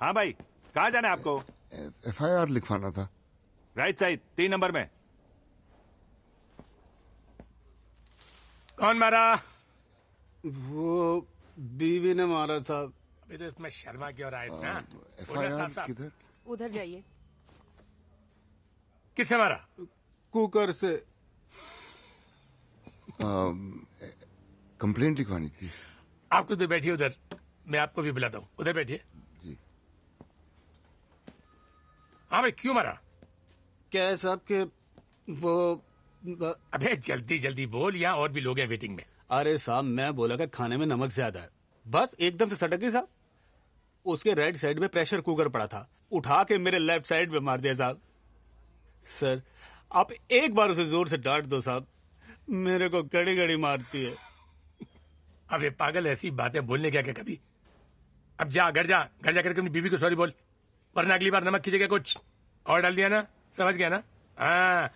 हाँ भाई, कहाँ जाना है आपको? FIR लिखवाना था। राइट साइड 3 नंबर में। कौन मारा? वो बीवी ने मारा साहब। अभी तो इसमें शर्मा की ओर आए थे ना। FIR किधर? उधर जाइए। किससे मारा? कुकर से। कंप्लेंट लिखवानी थी। आप तो बैठिए उधर, मैं आपको भी बुलाता हूँ। उधर बैठिए। जी। हाँ भाई, क्यों मारा? क्या है साहब के वो अबे जल्दी जल्दी बोल, यहाँ और भी लोग हैं वेटिंग में। अरे साहब, मैं बोला कि खाने में नमक ज्यादा है, बस एकदम से सटक गई साहब। उसके राइट साइड में प्रेशर कुकर पड़ा था, उठा के मेरे लेफ्ट साइड में मार दिया साहब। सर, आप एक बार उसे जोर से डांट दो साहब, मेरे को गड़ी गड़ी मारती है। अबे पागल, ऐसी बातें बोलने क्या क्या कभी। अब जा घर जाकर अपनी बीवी को सॉरी बोल, वरना अगली बार नमक की जगह कुछ और डाल दिया ना, समझ गया ना? हाँ,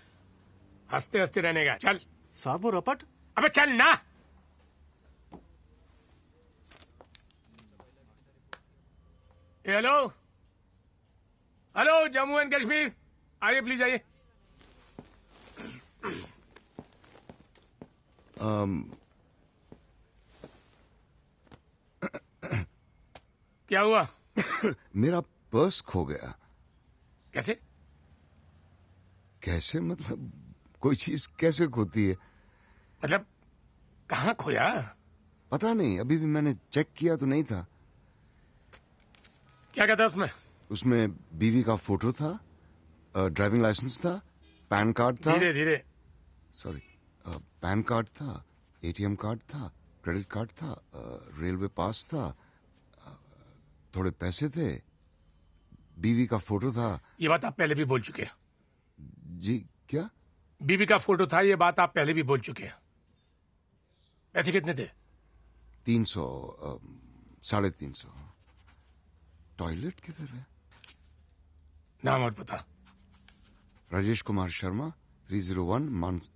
हंसते हंसते रहने का। चल साहब वो रपट। अबे चल ना। Hello hello, Jammu and Kashmir, आइए प्लीज आइए। क्या हुआ? मेरा पर्स खो गया। कैसे? कैसे मतलब, कोई चीज कैसे खोती है? मतलब कहाँ खोया? पता नहीं, अभी भी मैंने चेक किया तो नहीं था। क्या कहता उसमें? उसमें बीवी का फोटो था, ड्राइविंग लाइसेंस था, पैन कार्ड था। धीरे धीरे। सॉरी, पैन कार्ड था, ATM कार्ड था, क्रेडिट कार्ड था, रेलवे पास था, थोड़े पैसे थे, बीवी का फोटो था। ये बात आप पहले भी बोल चुके हैं। जी क्या? बीवी का फोटो था, ये बात आप पहले भी बोल चुके हैं। पैसे कितने थे? 300, 350। टॉयलेट किधर है? नाम और पता? Rajesh Kumar Sharma, 301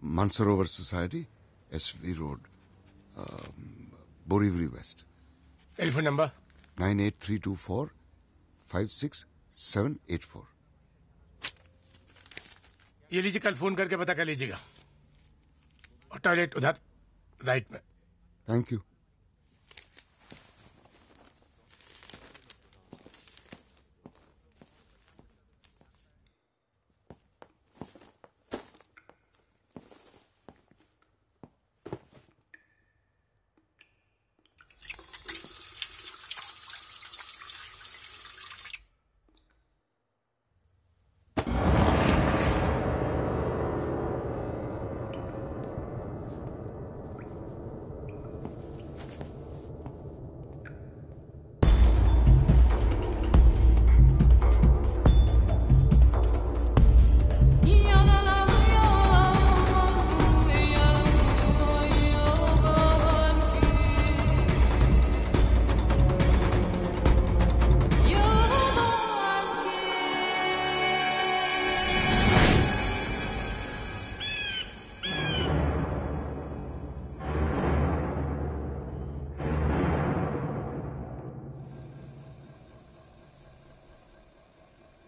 Mansarovar society, SV road, Borivali west. Telephone number? 98324 56784। ये लीजिए, कल फोन करके पता कर लीजिएगा। और टॉयलेट उधर राइट में। Thank you.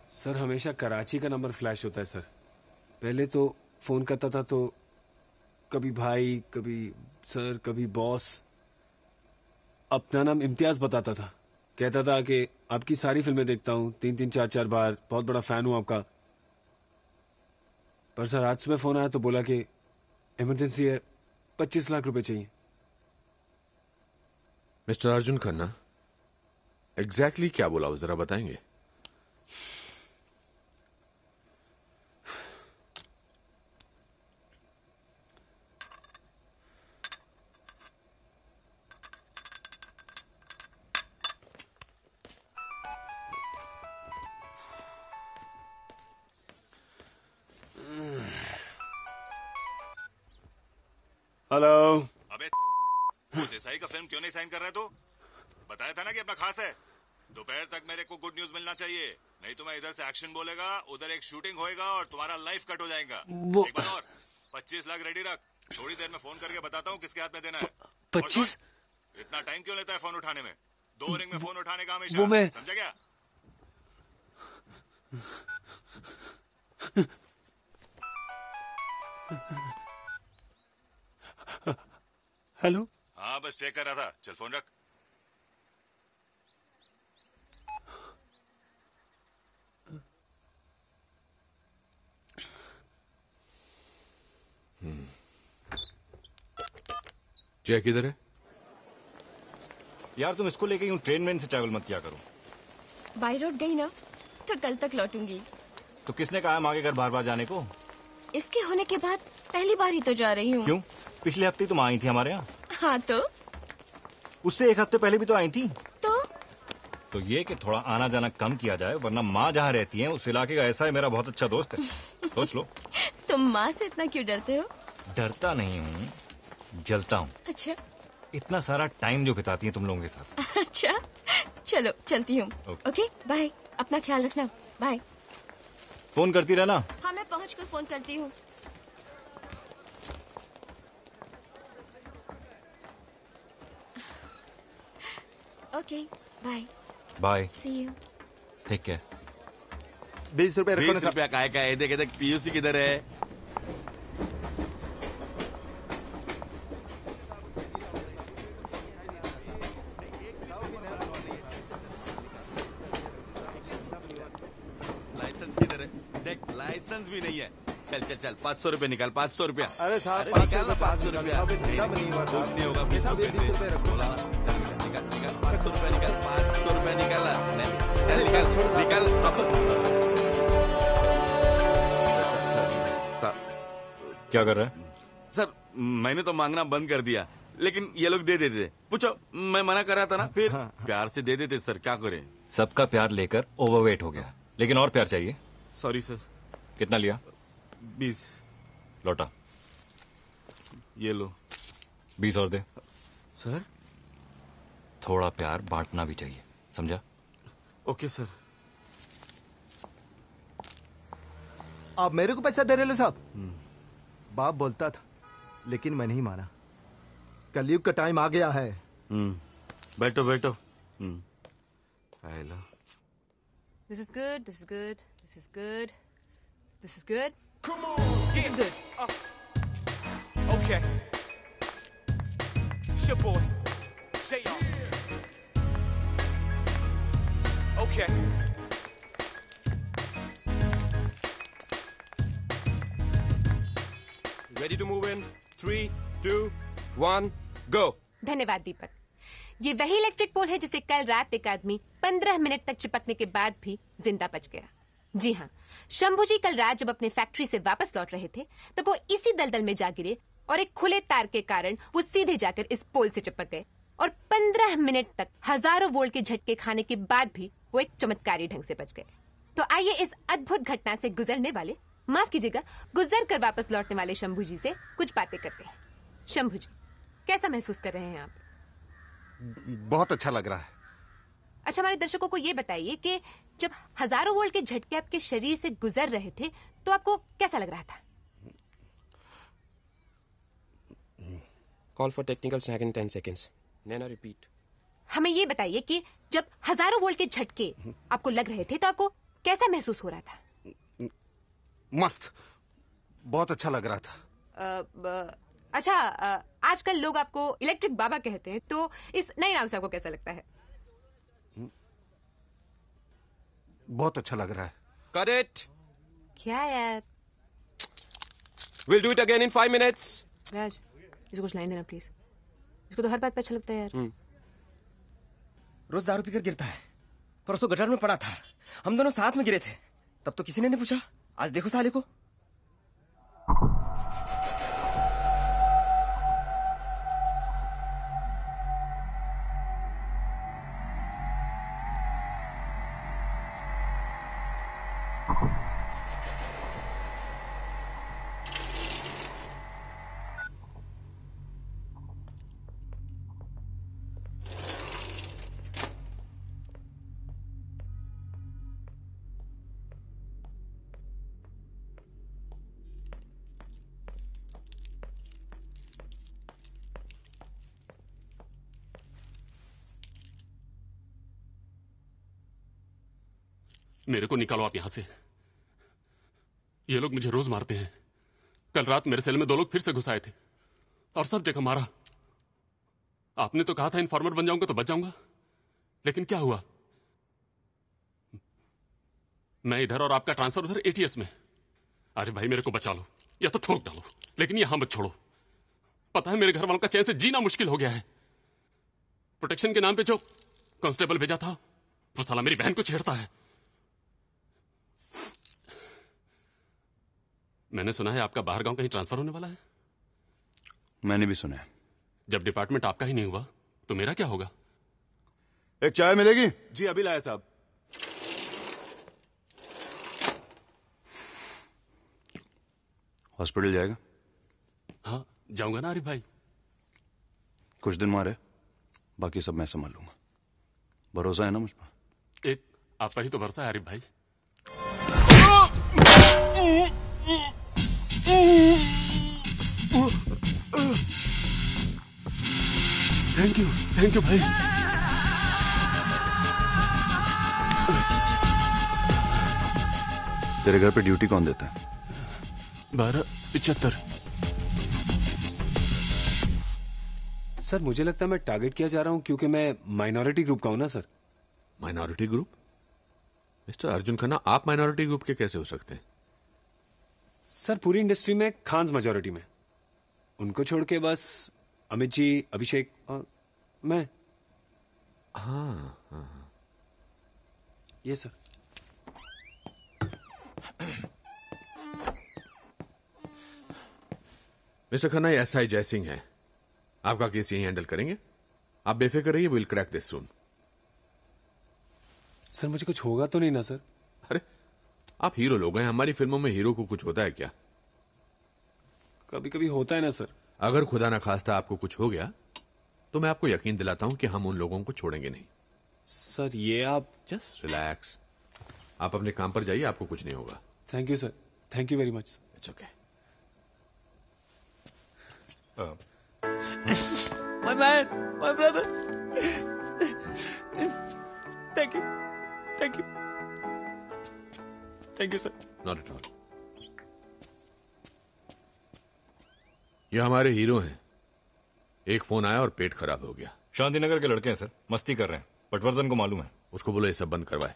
सर, हमेशा कराची का नंबर फ्लैश होता है सर। पहले तो फोन करता था तो कभी भाई, कभी सर, कभी बॉस। अपना नाम इम्तियाज बताता था, कहता था कि आपकी सारी फिल्में देखता हूँ, 3-3, 4-4 बार, बहुत बड़ा फैन हूँ आपका। पर सर आज सुबह फोन आया तो बोला कि इमरजेंसी है, 25 लाख रुपए चाहिए। मिस्टर अर्जुन खन्ना, एग्जैक्टली क्या बोला वो जरा बताएंगे? हेलो। अबे वो देसाई का फिल्म क्यों नहीं साइन कर रहा है तू? बताया था ना कि अपना खास है। दोपहर तक मेरे को गुड न्यूज मिलना चाहिए, नहीं तो मैं इधर से एक्शन बोलेगा, उधर एक शूटिंग होएगा और तुम्हारा लाइफ कट हो जाएगा। एक बार और 25 लाख रेडी रख, थोड़ी देर में फोन करके बताता हूँ किसके हाथ में देना है। 25? इतना टाइम क्यों लेता है फोन उठाने में? 2 रिंग में फोन उठाने का हमेशा, वो मैं समझा क्या? हेलो। हाँ बस चेक कर रहा था, चल फोन रख। जय किधर है? यार तुम इसको लेके यूं ट्रेन में से ट्रैवल मत किया करो। बाई रोड गई ना तो कल तक लौटूंगी। तो किसने कहा मांगे घर बार बार जाने को? इसके होने के बाद पहली बार ही तो जा रही हूँ। क्यों? पिछले हफ्ते तुम आई थी हमारे यहाँ। हाँ तो उससे 1 हफ्ते पहले भी तो आई थी। तो ये कि थोड़ा आना जाना कम किया जाए, वरना माँ जहाँ रहती है उस इलाके का ऐसा है मेरा बहुत अच्छा दोस्त है। सोच लो। तुम माँ से इतना क्यों डरते हो? डरता नहीं हूँ, जलता हूँ। अच्छा इतना सारा टाइम जो बिताती है तुम लोगों के साथ। अच्छा चलो चलती हूँ। ओके बाय, अपना ख्याल रखना। बाय। फोन करती रहना। हाँ मैं पहुँच कर फोन करती हूँ। Okay bye. Bye. See you. ठीक है। 20 रुपए रखो ना 20 साहब। रुपया काय का है? देख देख पीयूसी किधर है? लाइसेंस किधर है? देख लाइसेंस भी नहीं है। चल चल चल 500 रुपए निकाल, 500 रुपया। अरे साहब निकाल ना 500 रुपया। सब नहीं हुआ कुछ साहब। नहीं होगा 20 रुपए से। 20 रुपए रखो। बोला ना, चल निकाल निकाल 500 रुपया निकाल, 500 रुपया निकाला। चल निकाल निकाल वापस। क्या कर रहा है? सर मैंने तो मांगना बंद कर दिया, लेकिन ये लोग दे देते। पूछो, मैं मना कर रहा था ना, फिर प्यार से दे देते। सर क्या करें? सबका प्यार लेकर ओवरवेट हो गया, लेकिन और प्यार चाहिए। Sorry sir. कितना लिया? 20। लौटा। ये लो 20 और दे। सर। थोड़ा प्यार बांटना भी चाहिए, समझा? Okay sir. आप मेरे को पैसा दे रहे हो साहब? बाप बोलता था, लेकिन मैं नहीं माना। कलयुग का टाइम आ गया है। बैठो बैठो। Hello. This is good. This is good. This is good. This is good. Come on. This is good. Okay. It's your boy. JR. Okay. Ready to move in? 3, 2, 1, go. धन्यवाद दीपक। ये वही इलेक्ट्रिक पोल है जिसे कल रात एक आदमी 15 minute तक चिपकने के बाद भी जिंदा बच गया। जी हाँ, शंभू जी कल रात जब अपने फैक्ट्री से वापस लौट रहे थे तब वो इसी दलदल में जा गिरे और एक खुले तार के कारण वो सीधे जाकर इस पोल से चिपक गए और 15 मिनट तक हजारों वोल्ट के झटके खाने के बाद भी वो एक चमत्कारी ढंग से बच गए। तो आइए इस अद्भुत घटना से गुजरने वाले, माफ कीजिएगा, गुजर कर वापस लौटने वाले शंभू जी से कुछ बातें करते हैं। शंभू जी, कैसा महसूस कर रहे हैं आप? बहुत अच्छा लग रहा है। अच्छा, हमारे दर्शकों को ये बताइए कि जब हजारों वोल्ट के झटके आपके शरीर से गुजर रहे थे तो आपको कैसा लग रहा था? Call for technical snag in 10 seconds. Nana, repeat. हमें ये बताइए कि जब हजारों वोल्ट के झटके आपको लग रहे थे तो आपको कैसा महसूस हो रहा था? मस्त, बहुत अच्छा लग रहा था। अच्छा, आजकल लोग आपको इलेक्ट्रिक बाबा कहते हैं, तो इस नए नाम से आपको कैसा लगता है? बहुत अच्छा लग रहा है। Cut it. क्या यार? We'll do it again in 5 minutes. राज, इसको कुछ लाइन देना प्लीज। इसको तो हर बात पे अच्छा लगता है यार। रोज दारू पीकर गिरता है। परसों गटर में पड़ा था, हम दोनों साथ में गिरे थे, तब तो किसी ने नहीं पूछा। आज देखो साले को। मेरे को निकालो आप यहां से। ये लोग मुझे रोज मारते हैं। कल रात मेरे सेल में 2 लोग फिर से घुस आए थे और सब जगह मारा। आपने तो कहा था इन्फॉर्मर बन जाऊंगा तो बच जाऊंगा, लेकिन क्या हुआ? मैं इधर और आपका ट्रांसफर उधर एटीएस में। अरे भाई मेरे को बचा लो या तो ठोक डालो, लेकिन यहां मत छोड़ो। पता है मेरे घर वालों का चैन से जीना मुश्किल हो गया है। प्रोटेक्शन के नाम पे जो कांस्टेबल भेजा था वो साला मेरी बहन को छेड़ता है। मैंने सुना है आपका बाहर गांव कहीं ट्रांसफर होने वाला है। मैंने भी सुना है। जब डिपार्टमेंट आपका ही नहीं हुआ तो मेरा क्या होगा? एक चाय मिलेगी? जी अभी लाया साहब। हॉस्पिटल जाएगा? हाँ जाऊंगा ना आरिफ भाई। कुछ दिन वहां रहे, बाकी सब मैं संभाल लूंगा। भरोसा है ना मुझ पर? एक आपका ही तो भरोसा है आरिफ भाई। थैंक यू भाई। तेरे घर पे ड्यूटी कौन देता है? 12:75। सर मुझे लगता है मैं टारगेट किया जा रहा हूं क्योंकि मैं माइनॉरिटी ग्रुप का हूं ना sir. Minority group? Mister Arjun Khanna, आप माइनॉरिटी ग्रुप के कैसे हो सकते हैं? सर पूरी इंडस्ट्री में खान्स मेजॉरिटी में, उनको छोड़ के बस अमित जी, अभिषेक और मैं। हाँ। ये सर। मिस्टर खन्ना, ये एसआई जयसिंह है, आपका केस यही हैंडल करेंगे। आप बेफिक्र रहिए, will crack this soon. Sir मुझे कुछ होगा तो नहीं ना सर? अरे आप हीरो लोग हैं, हमारी फिल्मों में हीरो को कुछ होता है क्या? कभी कभी होता है ना सर। अगर खुदा ना खास्ता आपको कुछ हो गया तो मैं आपको यकीन दिलाता हूं कि हम उन लोगों को छोड़ेंगे नहीं। सर ये आप जस्ट रिलैक्स, आप अपने काम पर जाइए, आपको कुछ नहीं होगा। Thank you sir, thank you very much sir. It's okay. My man, my brother. Thank you. Thank you, sir. Not at all. ये हमारे हीरो हैं। एक फोन आया और पेट खराब हो गया। शांतिनगर के लड़के हैं सर, मस्ती कर रहे हैं। पटवर्धन को मालूम है। उसको बोलो ये सब बंद करवाए,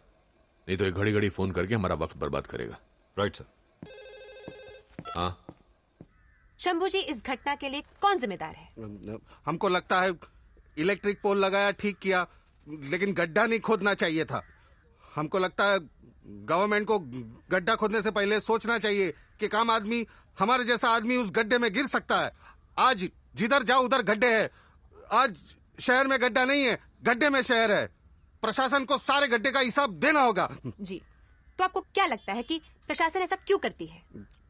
नहीं तो ये घड़ी घड़ी फोन करके हमारा वक्त बर्बाद करेगा। Right sir. हाँ शंभू जी, इस घटना के लिए कौन जिम्मेदार है? हमको लगता है इलेक्ट्रिक पोल लगाया ठीक किया, लेकिन गड्ढा नहीं खोदना चाहिए था। हमको लगता है गवर्नमेंट को गड्ढा खोदने से पहले सोचना चाहिए कि काम आदमी, हमारे जैसा आदमी उस गड्ढे में गिर सकता है। आज जिधर जाओ उधर गड्ढे है। आज शहर में गड्ढा नहीं है, गड्ढे में शहर है। प्रशासन को सारे गड्ढे का हिसाब देना होगा। जी, तो आपको क्या लगता है कि प्रशासन ऐसा क्यों करती है?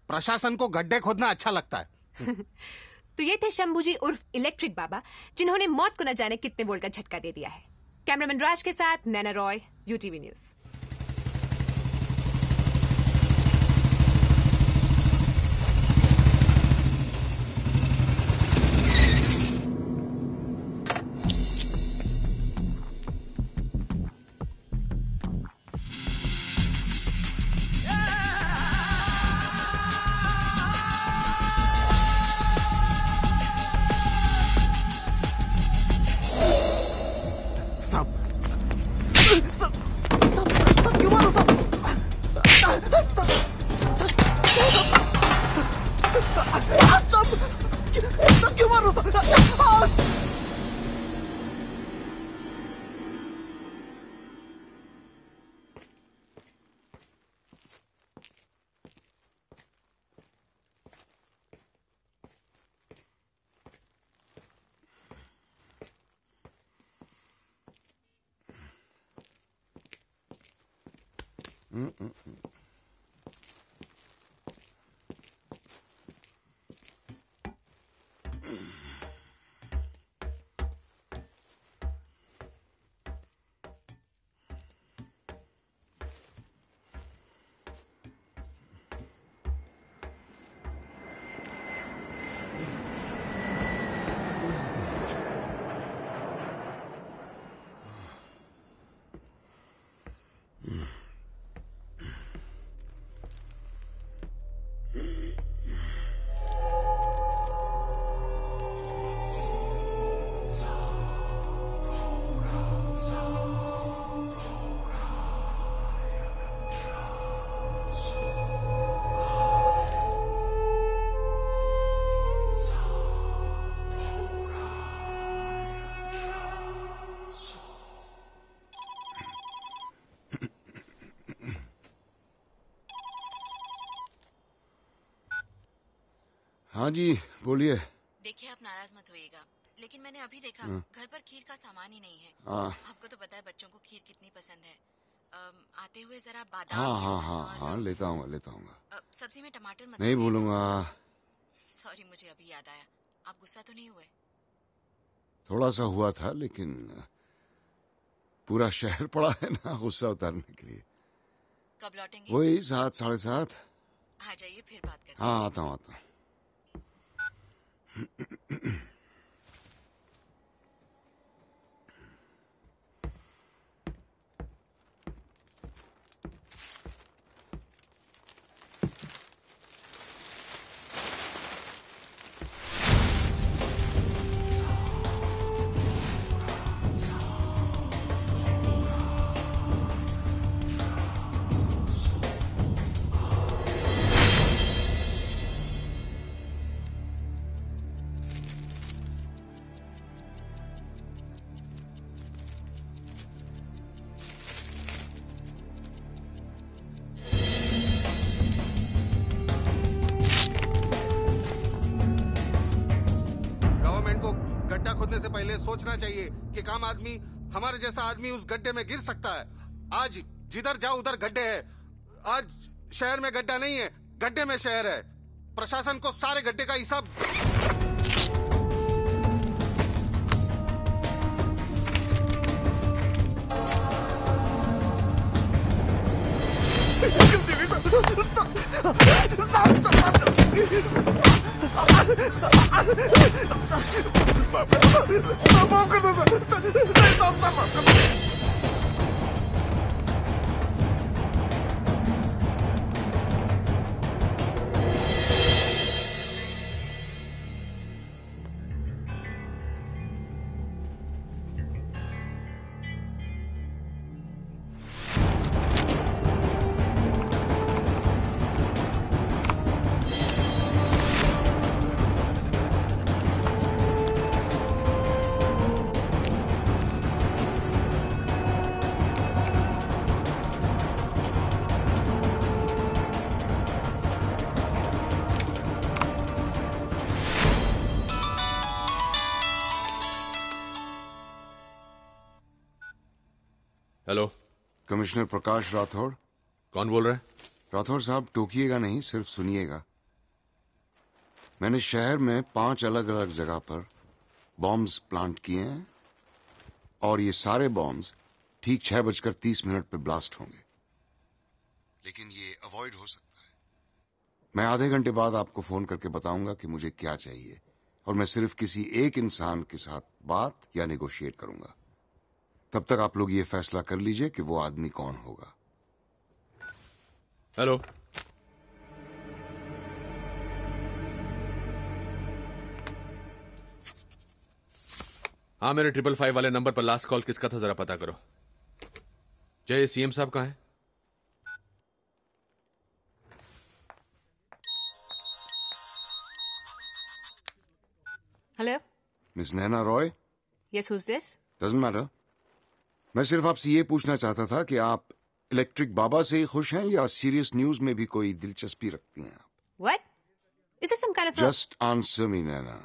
प्रशासन को गड्ढे खोदना अच्छा लगता है। तो ये थे शंभू जी उर्फ इलेक्ट्रिक बाबा, जिन्होंने मौत को न जाने कितने वोल्ट का झटका दे दिया है। कैमरामैन राज के साथ नैना रॉय, यूटीवी न्यूज। हाँ जी बोलिए। देखिए आप नाराज मत होइएगा, लेकिन मैंने अभी देखा घर पर खीर का सामान ही नहीं है। आपको तो पता है बच्चों को खीर कितनी पसंद है। आते हुए जरा बादाम हाँ लेता हूँ। सब्जी में टमाटर मत नहीं भूलूंगा। सॉरी, मुझे अभी याद आया। आप गुस्सा तो नहीं हुए? थोड़ा सा हुआ था, लेकिन पूरा शहर पड़ा है ना गुस्सा उतारने के लिए। कब लौटेंगे? वही 7, 7:30। आ जाइए फिर बात करते हैं। हाँ आता हूँ। से पहले सोचना चाहिए कि काम आदमी, हमारे जैसा आदमी उस गड्ढे में गिर सकता है। आज जिधर जाओ उधर गड्ढे है। आज शहर में गड्ढा नहीं है, गड्ढे में शहर है। प्रशासन को सारे गड्ढे का हिसाब माफ कर दो सर। हेलो, कमिश्नर प्रकाश राठौड़। कौन बोल रहा है? राठौड़ साहब, टोकिएगा नहीं, सिर्फ सुनिएगा। मैंने शहर में 5 अलग अलग जगह पर बॉम्ब्स प्लांट किए हैं और ये सारे बॉम्ब्स ठीक 6:30 पे ब्लास्ट होंगे। लेकिन ये अवॉइड हो सकता है। मैं आधे घंटे बाद आपको फोन करके बताऊंगा कि मुझे क्या चाहिए, और मैं सिर्फ किसी एक इंसान के साथ बात या नेगोशिएट करूंगा। तब तक आप लोग ये फैसला कर लीजिए कि वो आदमी कौन होगा। हेलो, हाँ, मेरे 555 वाले नंबर पर लास्ट कॉल किसका था, जरा पता करो। जय, सीएम साहब कहाँ हैं? Hello, miss Naina Roy. Yes, who's this? Doesn't matter. मैं सिर्फ आपसे ये पूछना चाहता था कि आप इलेक्ट्रिक बाबा से ही खुश हैं या सीरियस न्यूज में भी कोई दिलचस्पी रखती हैं आप? What? Is this some kind of Just answer me, Nana.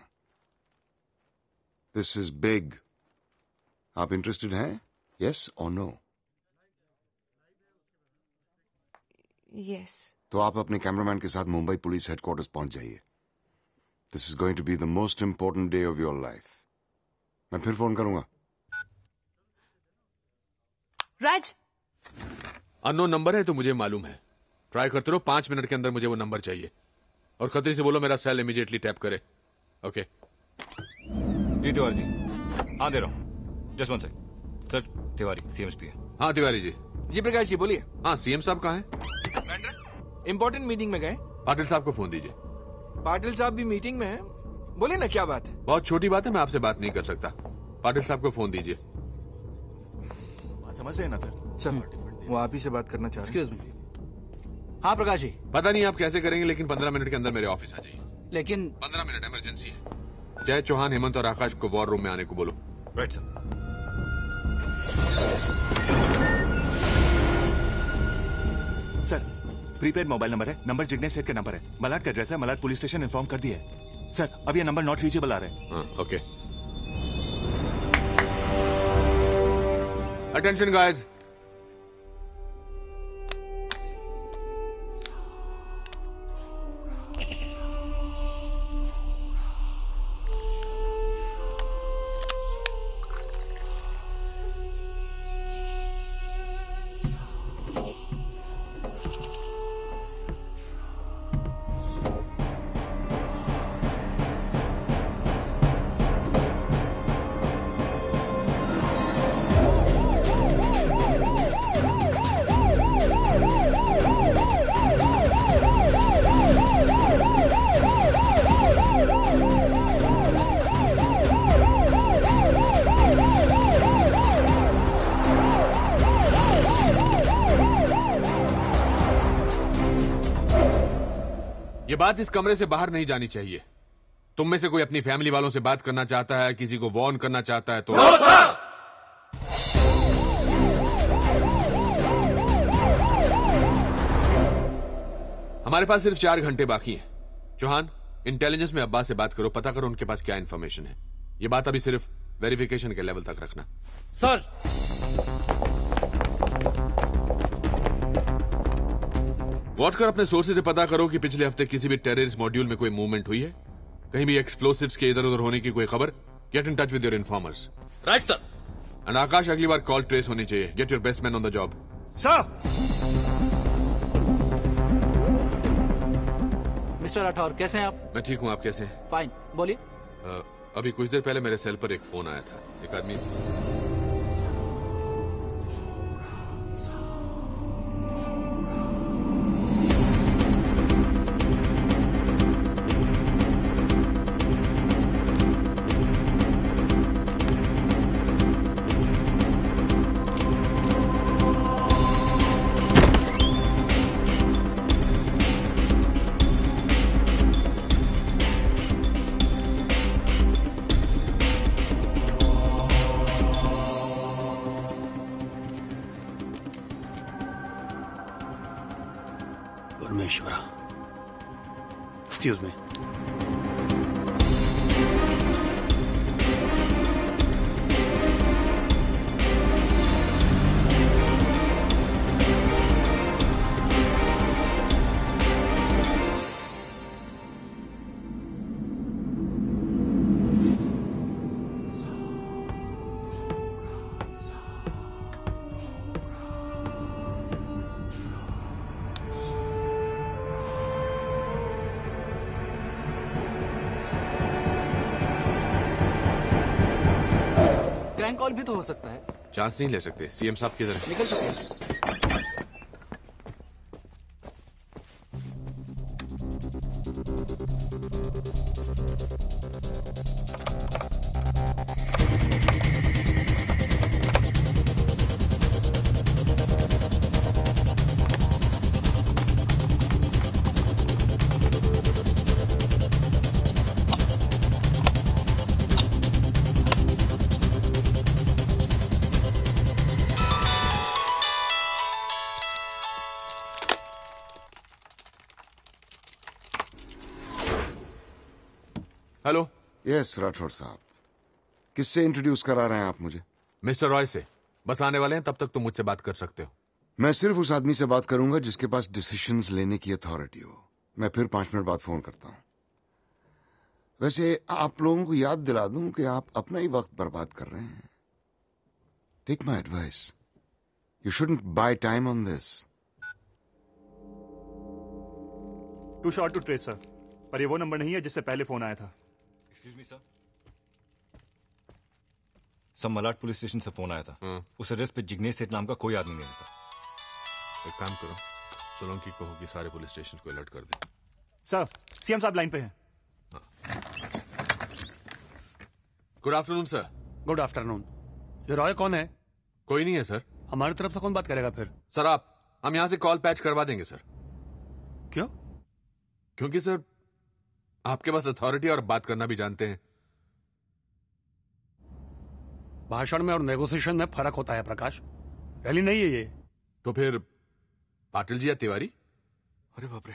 This is big. आप इंटरेस्टेड हैं? Yes or no? Yes. तो आप अपने कैमरामैन के साथ मुंबई पुलिस हेडक्वार्टर्स पहुंच जाइए। This is going to be the most important day of your life. मैं फिर फोन करूंगा। राज, अननोन नंबर है तो मुझे मालूम है। ट्राई करते रहो, 5 मिनट के अंदर मुझे वो नंबर चाहिए। और खतरी से बोलो मेरा सेल इमीडिएटली टैप करे। ओके जी तिवारी जी, हाँ दे रहा हूँ। Just one second. Sir, Tiwari CMSP है। हाँ तिवारी जी। जी प्रकाश जी बोलिए। हाँ, सीएम साहब कहाँ हैं? इम्पोर्टेंट मीटिंग में गए। पाटिल साहब को फोन दीजिए। पाटिल साहब भी मीटिंग में हैं। बोलिए ना, क्या बात है? बहुत छोटी बात है, मैं आपसे बात नहीं कर सकता। पाटिल साहब को फोन दीजिए। समझ रहे हैं ना सर? सर, वो आप ही से बात करना चाह रहे हैं। Excuse me. हाँ प्रकाश जी। पता नहीं आप कैसे करेंगे, लेकिन 15 मिनट के अंदर मेरे ऑफिस आ जाइए। लेकिन 15 मिनट इमरजेंसी है। जय चौहान, हेमंत और आकाश को वॉर रूम में आने को बोलो। Right sir. Sir, prepaid mobile number है, नंबर जिग्नेश सेठ का नंबर है, मलाड का एड्रेस है, मलाड पुलिस स्टेशन इन्फॉर्म कर दिया है सर। अब ये नंबर नॉट रीचेबल आ रहा है। ओके, अटेंशन गाइस, ये बात इस कमरे से बाहर नहीं जानी चाहिए। तुम में से कोई अपनी फैमिली वालों से बात करना चाहता है, किसी को वॉर्न करना चाहता है तो नो सर। हमारे पास सिर्फ 4 घंटे बाकी हैं। चौहान, इंटेलिजेंस में अब्बास से बात करो, पता करो उनके पास क्या इंफॉर्मेशन है। ये बात अभी सिर्फ वेरिफिकेशन के लेवल तक रखना। सर। वॉटकर, अपने सोर्सेज से पता करो कि पिछले हफ्ते किसी भी टेररिस्ट मॉड्यूल में कोई मूवमेंट हुई है, कहीं भी एक्सप्लोसिव्स के इधर उधर होने की कोई खबर। Get in touch with your informers. Right sir. And Akash, अगली बार कॉल ट्रेस होनी चाहिए। Get your best man on the job. Sir. Mister Rathore, कैसे हैं आप? मैं ठीक हूं, आप कैसे हैं? फाइन, बोलिए। अभी कुछ देर पहले मेरे सेल पर एक फोन आया था। एक आदमी परमेश्वरा, एक्सक्यूज मी। क्रैंक कॉल भी तो हो सकता है। चांस नहीं ले सकते। सीएम साहब किधर है? निकल सकते हैं। हेलो। यस राठौर साहब, किससे इंट्रोड्यूस करा रहे हैं आप मुझे? मिस्टर रॉय से। बस आने वाले हैं, तब तक तुम मुझसे बात कर सकते हो। मैं सिर्फ उस आदमी से बात करूंगा जिसके पास डिसीजंस लेने की अथॉरिटी हो। मैं फिर 5 मिनट बाद फोन करता हूं। वैसे आप लोगों को याद दिला दूं कि आप अपना ही वक्त बर्बाद कर रहे हैं। Take my advice, you shouldn't buy time on this. Too short to trace sir, पर ये वो नंबर नहीं है जिससे पहले फोन आया था। Excuse me sir. सब मलाड पुलिस स्टेशन से फोन आया था। उस एड्रेस पे जिग्नेश सेठ नाम का कोई आदमी नहीं मिलता। एक काम करो, सोलंकी को होगी सारे पुलिस स्टेशन को अलर्ट कर दे। सर, सीएम साहब लाइन पे हैं। Good afternoon sir. Good afternoon. ये रॉय कौन है? कोई नहीं है सर। हमारी तरफ से कौन बात करेगा फिर? सर हम यहां से कॉल पैच करवा देंगे सर। क्यों? क्योंकि सर आपके पास अथॉरिटी और बात करना भी जानते हैं। भाषण में और नेगोशिएशन में फर्क होता है प्रकाश। रैली नहीं है ये। तो फिर पाटिल जी या तिवारी? अरे बाप रे,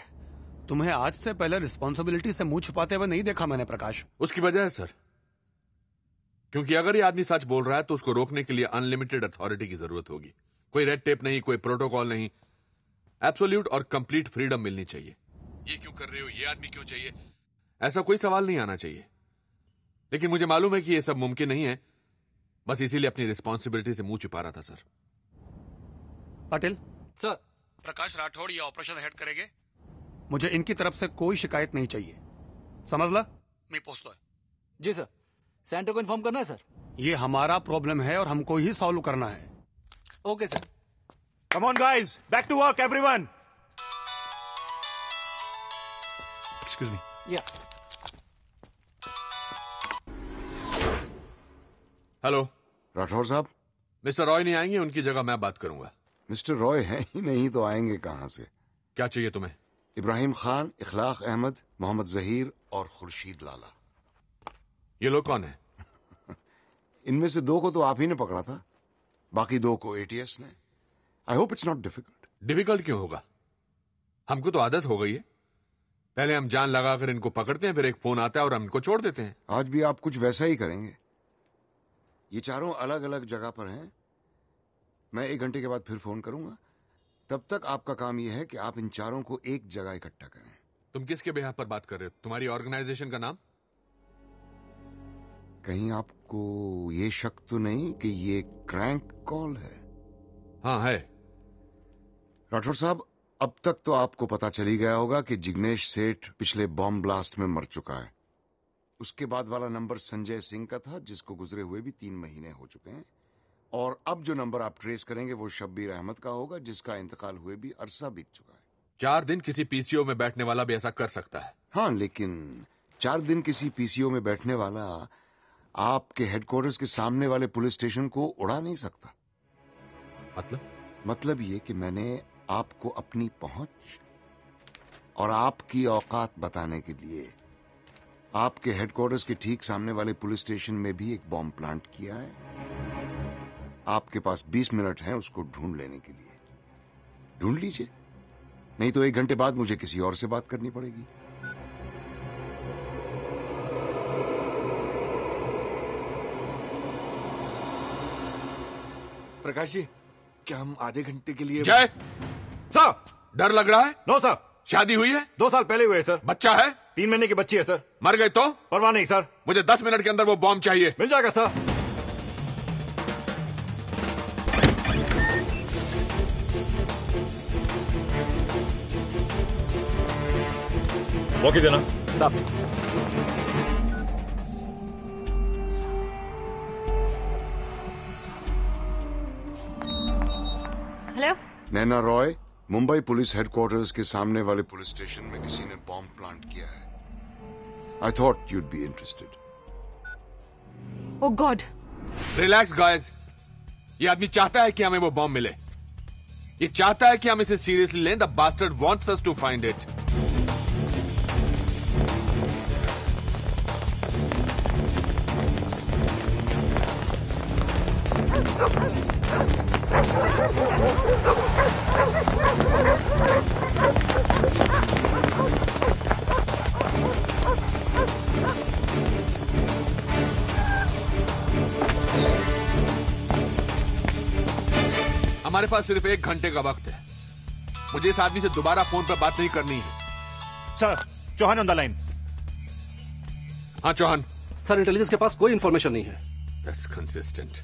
तुम्हें आज से पहले रिस्पॉन्सिबिलिटी से मुंह छुपाते हुए नहीं देखा मैंने प्रकाश। उसकी वजह है सर, क्योंकि अगर ये आदमी सच बोल रहा है तो उसको रोकने के लिए अनलिमिटेड अथॉरिटी की जरूरत होगी। कोई रेड टेप नहीं, कोई प्रोटोकॉल नहीं, एब्सोल्यूट और कंप्लीट फ्रीडम मिलनी चाहिए। ये क्यों कर रहे हो, ये आदमी क्यों चाहिए, ऐसा कोई सवाल नहीं आना चाहिए। लेकिन मुझे मालूम है कि ये सब मुमकिन नहीं है, बस इसीलिए अपनी रिस्पॉन्सिबिलिटी से मुंह छुपा रहा था सर। पाटिल सर, प्रकाश राठौड़ ये ऑपरेशन हेड करेंगे। मुझे इनकी तरफ से कोई शिकायत नहीं चाहिए, समझ ला? मैं पोस्ट है। जी सर, सेंटर को इन्फॉर्म करना है सर। ये हमारा प्रॉब्लम है और हमको ही सॉल्व करना है। Okay sir. Come on guys, back to work everyone. Excuse me. या हेलो राठौर साहब। मिस्टर रॉय नहीं आएंगे, उनकी जगह मैं बात करूंगा। मिस्टर रॉय है ही नहीं तो आएंगे कहां से? क्या चाहिए तुम्हें? इब्राहिम खान, इखलाक अहमद, मोहम्मद जहीर और खुर्शीद लाला। ये लोग कौन है? इनमें से 2 को तो आप ही ने पकड़ा था, बाकी 2 को एटीएस ने। I hope it's not difficult. Difficult क्यों होगा, हमको तो आदत हो गई है। पहले हम जान लगाकर इनको पकड़ते हैं, फिर एक फोन आता है और हम इनको छोड़ देते हैं। आज भी आप कुछ वैसा ही करेंगे। ये चारों अलग अलग जगह पर हैं। मैं 1 घंटे के बाद फिर फोन करूंगा। तब तक आपका काम यह है कि आप इन चारों को एक जगह इकट्ठा करें। तुम किसके बिहाफ पर बात कर रहे हो? तुम्हारी ऑर्गेनाइजेशन का नाम? कहीं आपको ये शक तो नहीं कि ये क्रैंक कॉल है? हाँ है। राठौर साहब, अब तक तो आपको पता चली गया होगा कि जिग्नेश सेठ पिछले बॉम्ब ब्लास्ट में मर चुका है। उसके बाद वाला नंबर संजय सिंह का था, जिसको गुजरे हुए भी 3 महीने हो चुके हैं। और अब जो नंबर आप ट्रेस करेंगे वो शब्बीर अहमद का होगा, जिसका इंतकाल हुए भी अरसा बीत चुका है। 4 दिन किसी पीसीओ में बैठने वाला भी ऐसा कर सकता है। हाँ, लेकिन 4 दिन किसी पीसीओ में बैठने वाला आपके हेडक्वार्टर्स के सामने वाले पुलिस स्टेशन को उड़ा नहीं सकता। मतलब ये कि मैंने आपको अपनी पहुंच और आपकी औकात बताने के लिए आपके हेडक्वार्टर्स के ठीक सामने वाले पुलिस स्टेशन में भी एक बॉम्ब प्लांट किया है। आपके पास 20 मिनट हैं उसको ढूंढ लेने के लिए। ढूंढ लीजिए, नहीं तो 1 घंटे बाद मुझे किसी और से बात करनी पड़ेगी। प्रकाश जी, क्या हम आधे घंटे के लिए? जय सर, डर लग रहा है? No sir. शादी हुई है? 2 साल पहले हुए सर। बच्चा है? 3 महीने की बच्ची है सर। मर गए तो? परवाह नहीं सर। मुझे 10 मिनट के अंदर वो बॉम्ब चाहिए। मिल जाएगा सर। वॉकी देना साहब। हेलो, नैना रॉय, मुंबई पुलिस हेडक्वार्टर्स के सामने वाले पुलिस स्टेशन में किसी ने बॉम्ब प्लांट किया है। I thought you'd be interested. Oh God. Relax guys, ये आदमी चाहता है कि हमें वो बॉम्ब मिले। ये चाहता है कि हम इसे सीरियसली लें। The bastard wants us to find it. हमारे पास सिर्फ 1 घंटे का वक्त है। मुझे इस आदमी से दोबारा फोन पर बात नहीं करनी है। Sir, Chauhan on the line. हाँ चौहान। सर, इंटेलिजेंस के पास कोई इंफॉर्मेशन नहीं है। That's consistent.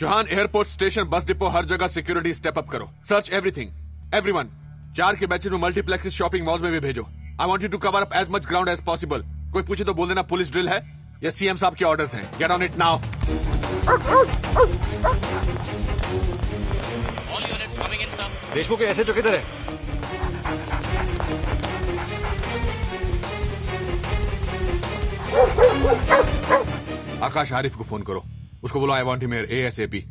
Chauhan, airport station, bus depot, हर जगह सिक्योरिटी स्टेप अप करो। Search everything, everyone. 4 के बैचेस में मल्टीप्लेक्स, शॉपिंग मॉल्स में भी भेजो। I want you to cover up as much ground as possible. कोई पूछे तो बोल देना पुलिस ड्रिल है या सीएम साहब के ऑर्डर्स हैं। Get on it now. All units coming in, sir. Deshmukh के ऐसे जो किधर है? आकाश आरिफ को फोन करो। उसको बोलो I want him here ASAP।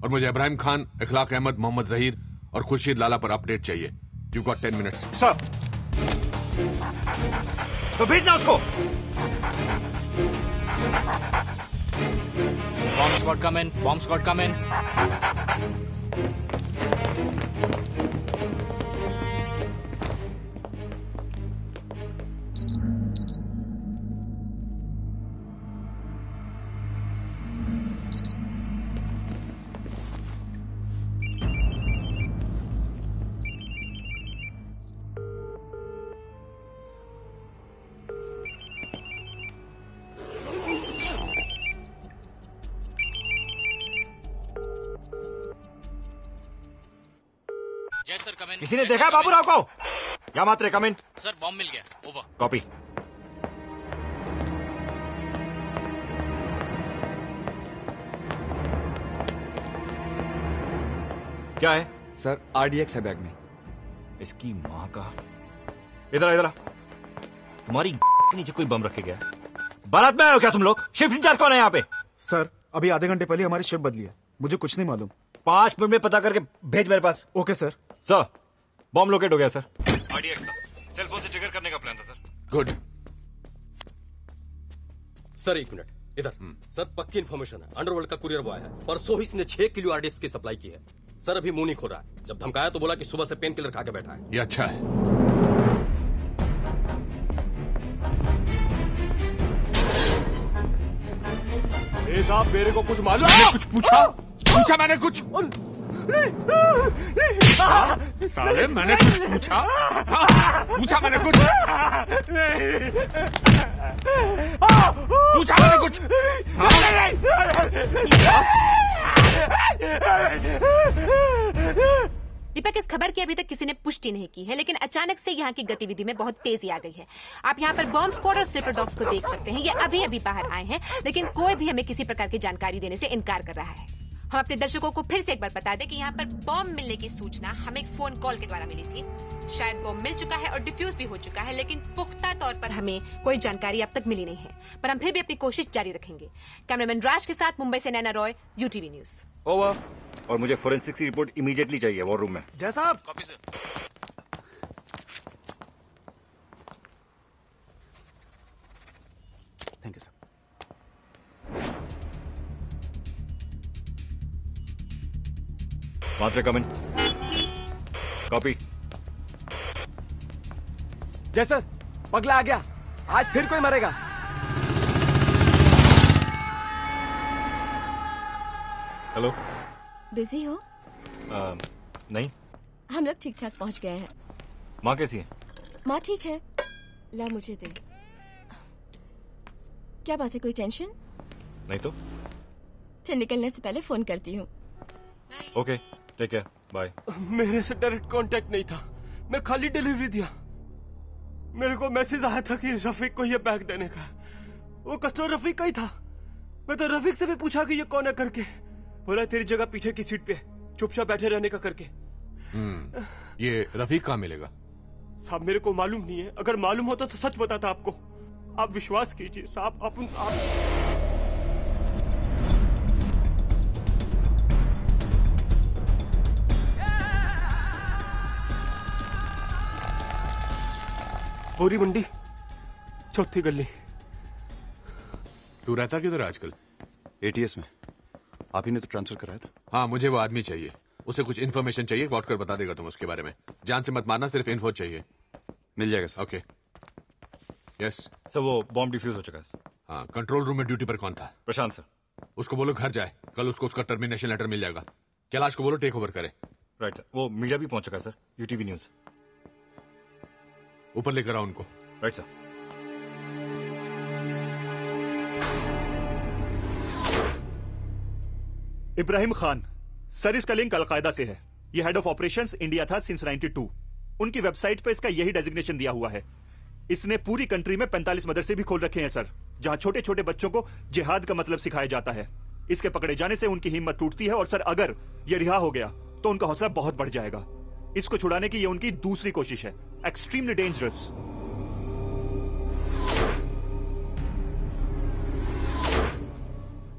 और मुझे इब्राहिम खान, इखलाक अहमद, मोहम्मद जहीर और खुर्शीद लाला पर अपडेट चाहिए। You got 10 minutes. सर, तो भेजना उसको। Bomb squad come in. Bomb squad come in. Yes sir, come in. किसी ने देखा है बाबूराव को? या मात्रे कम इन। सर, बॉम्ब मिल गया। ओवर। कॉपी। क्या है? सर RDX है बैग में। इसकी माँ का। इधर इधर तुम्हारी के नीचे कोई बम रखे गया? बारात में आए हो क्या तुम लोग? शिफ्ट इंचार्ज कौन है यहाँ पे? सर अभी आधे घंटे पहले हमारी शिफ्ट बदली है, मुझे कुछ नहीं मालूम। 5 मिनट में पता करके भेज मेरे पास। Okay sir. Sir bomb locate हो गया सर। RDX था, सेल फोन से ट्रिगर करने का प्लान था सर। गुड। सर 1 मिनट इधर। सर पक्की इन्फॉर्मेशन है, अंडरवर्ल्ड का कुरियर बॉय है, परसों ही इसने 6 किलो RDX की सप्लाई की है। सर अभी मुंह नहीं खोल रहा है, जब धमकाया तो बोला कि सुबह से पेन किलर खा के बैठा है। ये अच्छा है। साहब मेरे को कुछ मालूम? मैंने कुछ पूछा मैंने कुछ। साले मैंने कुछ पूछा मैंने कुछ पूछा मैंने कुछ। दीपक, इस खबर की अभी तक किसी ने पुष्टि नहीं की है, लेकिन अचानक से यहाँ की गतिविधि में बहुत तेजी आ गई है। आप यहाँ पर बॉम्ब स्क्वाड और स्लीपर डॉग्स को देख सकते हैं। ये अभी अभी बाहर आए हैं, लेकिन कोई भी हमें किसी प्रकार की जानकारी देने से इनकार कर रहा है। हम अपने दर्शकों को फिर से एक बार बता दें कि यहाँ पर बॉम्ब मिलने की सूचना हमें एक फोन कॉल के द्वारा मिली थी। शायद बॉम्ब मिल चुका है और डिफ्यूज भी हो चुका है, लेकिन पुख्ता तौर पर हमें कोई जानकारी अब तक मिली नहीं है, पर हम फिर भी अपनी कोशिश जारी रखेंगे। कैमरामैन राज के साथ मुंबई से Naina Roy, UTV news. Over. और मुझे फोरेंसिक की रिपोर्ट इमीडिएटली चाहिए वॉर रूम में। जैसा आप। Copy sir. Thank you sir. Mhatre come in. Copy. Jai sir, पगला आ गया, आज फिर कोई मरेगा। हेलो। बिजी हो? नहीं। हम लोग ठीक ठाक पहुंच गए हैं। माँ कैसी है? माँ ठीक है। ला मुझे दे। क्या बात है, कोई टेंशन? नहीं तो। फिर निकलने से पहले फोन करती हूँ। Okay, take care, bye. मेरे से डायरेक्ट कांटेक्ट नहीं था, मैं खाली डिलीवरी दिया। मेरे को मैसेज आया था कि रफीक को ये बैग देने का। वो कस्टमर रफीक का ही था। मैं तो रफीक से भी पूछा कि ये कौन है करके, बोला तेरी जगह पीछे की सीट पे, चुपचाप बैठे रहने का करके। ये रफीक कहाँ मिलेगा? साहब मेरे को मालूम नहीं है, अगर मालूम होता तो सच बताता आपको। आप विश्वास कीजिए साहब। आप पूरी मंडी, चौथी गली। तू रहता किधर आजकल? ATS में। आप ही ने तो ट्रांसफर कराया था। हाँ, मुझे वो आदमी चाहिए, उसे कुछ इन्फॉर्मेशन चाहिए, वॉट कर बता देगा तुम उसके बारे में। जान से मत मारना, सिर्फ इन्फो चाहिए। मिल जाएगा सर। ओके। यस सर, वो बॉम्ब डिफ्यूज हो चुका है। हाँ, कंट्रोल रूम में ड्यूटी पर कौन था? प्रशांत सर। उसको बोलो घर जाए, कल उसको उसका टर्मिनेशन लेटर मिल जाएगा। कैलाश को बोलो टेक ओवर करे। राइट सर, वो मीडिया भी पहुंच चुका है सर, UTV न्यूज। ऊपर लेकर आओ उनको। Right sir. Ibrahim Khan sir, इसका लिंक अलकायदा से है। ये हेड ऑफ ऑपरेशंस इंडिया था सिंस 92। उनकी वेबसाइट पे इसका यही डेजिग्नेशन दिया हुआ है। इसने पूरी कंट्री में 45 मदरसे भी खोल रखे हैं सर, जहां छोटे छोटे बच्चों को जिहाद का मतलब सिखाया जाता है। इसके पकड़े जाने से उनकी हिम्मत टूटती है और सर अगर ये रिहा हो गया तो उनका हौसला बहुत बढ़ जाएगा। इसको छुड़ाने की ये उनकी दूसरी कोशिश है। Extremely dangerous.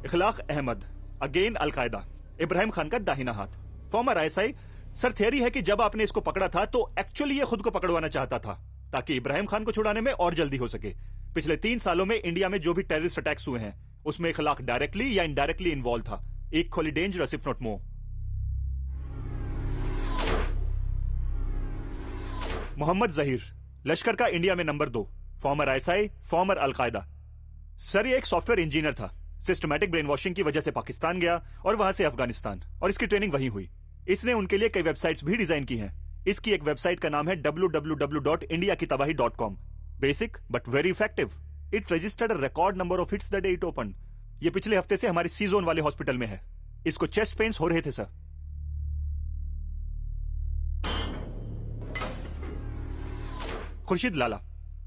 Ikhlaq Ahmed, again al Qaeda, Ibrahim Khan का दाहिना हाथ, फॉर्मर ISI। सर थियरी है कि जब आपने इसको पकड़ा था तो एक्चुअली ये खुद को पकड़वाना चाहता था ताकि इब्राहिम खान को छुड़ाने में और जल्दी हो सके। पिछले 3 सालों में इंडिया में जो भी टेररिस्ट अटैक्स हुए हैं उसमें इखलाक डायरेक्टली या इनडायरेक्टली इन्वॉल्व था। Equally dangerous if not more. Mohammed Zaheer, Lashkar का इंडिया में number 2, former ISI, former al Qaeda. Sir ये एक सॉफ्टवेयर इंजीनियर था। सिस्टमैटिक ब्रेन वॉशिंग की वजह से पाकिस्तान गया और वहां से अफगानिस्तान, और इसकी ट्रेनिंग वहीं हुई। इसने उनके लिए कई वेबसाइट्स भी डिजाइन की हैं। इसकी एक वेबसाइट का नाम है www.indiakitabahi.com। Basic but very effective. It registered a record number of hits the day it open. ये पिछले हफ्ते से हमारे सी जोन वाले हॉस्पिटल में है। इसको चेस्ट पेन्स हो रहे थे सर। खुर्शीद लाला।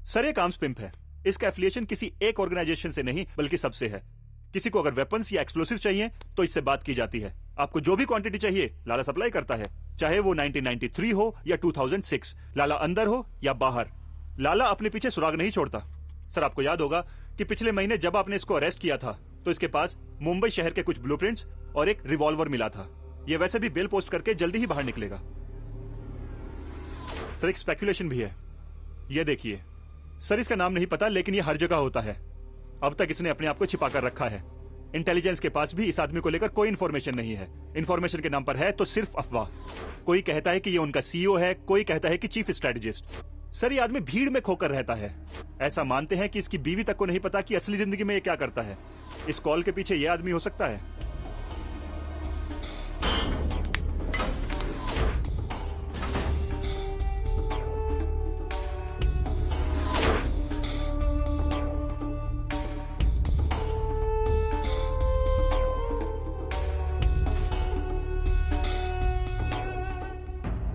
सर एक आर्म्स पिंप है। इसका एफिलिएशन किसी एक ऑर्गेनाइजेशन से नहीं बल्कि सबसे है। किसी को अगर वेपन्स या एक्सप्लोसिव चाहिए तो इससे बात की जाती है। आपको जो भी क्वांटिटी चाहिए लाला सप्लाई करता है, चाहे वो 1993 हो या 2006, लाला अंदर हो या बाहर। लाला अपने पीछे सुराग नहीं छोड़ता। सर आपको याद होगा कि पिछले महीने जब आपने इसको अरेस्ट किया था तो इसके पास मुंबई शहर के कुछ ब्लूप्रिंट्स और एक रिवॉल्वर मिला था। ये वैसे भी बेल पोस्ट करके जल्दी ही बाहर निकलेगा। सर एक स्पेकुलेशन भी है, ये देखिए। सर इसका नाम नहीं पता लेकिन ये हर जगह होता है। अब तक इसने अपने आप को छिपा कर रखा है। इंटेलिजेंस के पास भी इस आदमी को लेकर कोई इंफॉर्मेशन नहीं है। इंफॉर्मेशन के नाम पर है तो सिर्फ अफवाह। कोई कहता है कि ये उनका सीईओ है, कोई कहता है कि चीफ स्ट्रेटेजिस्ट। सर ये आदमी भीड़ में खोकर रहता है। ऐसा मानते हैं कि इसकी बीवी तक को नहीं पता कि असली जिंदगी में ये क्या करता है। इस कॉल के पीछे ये आदमी हो सकता है।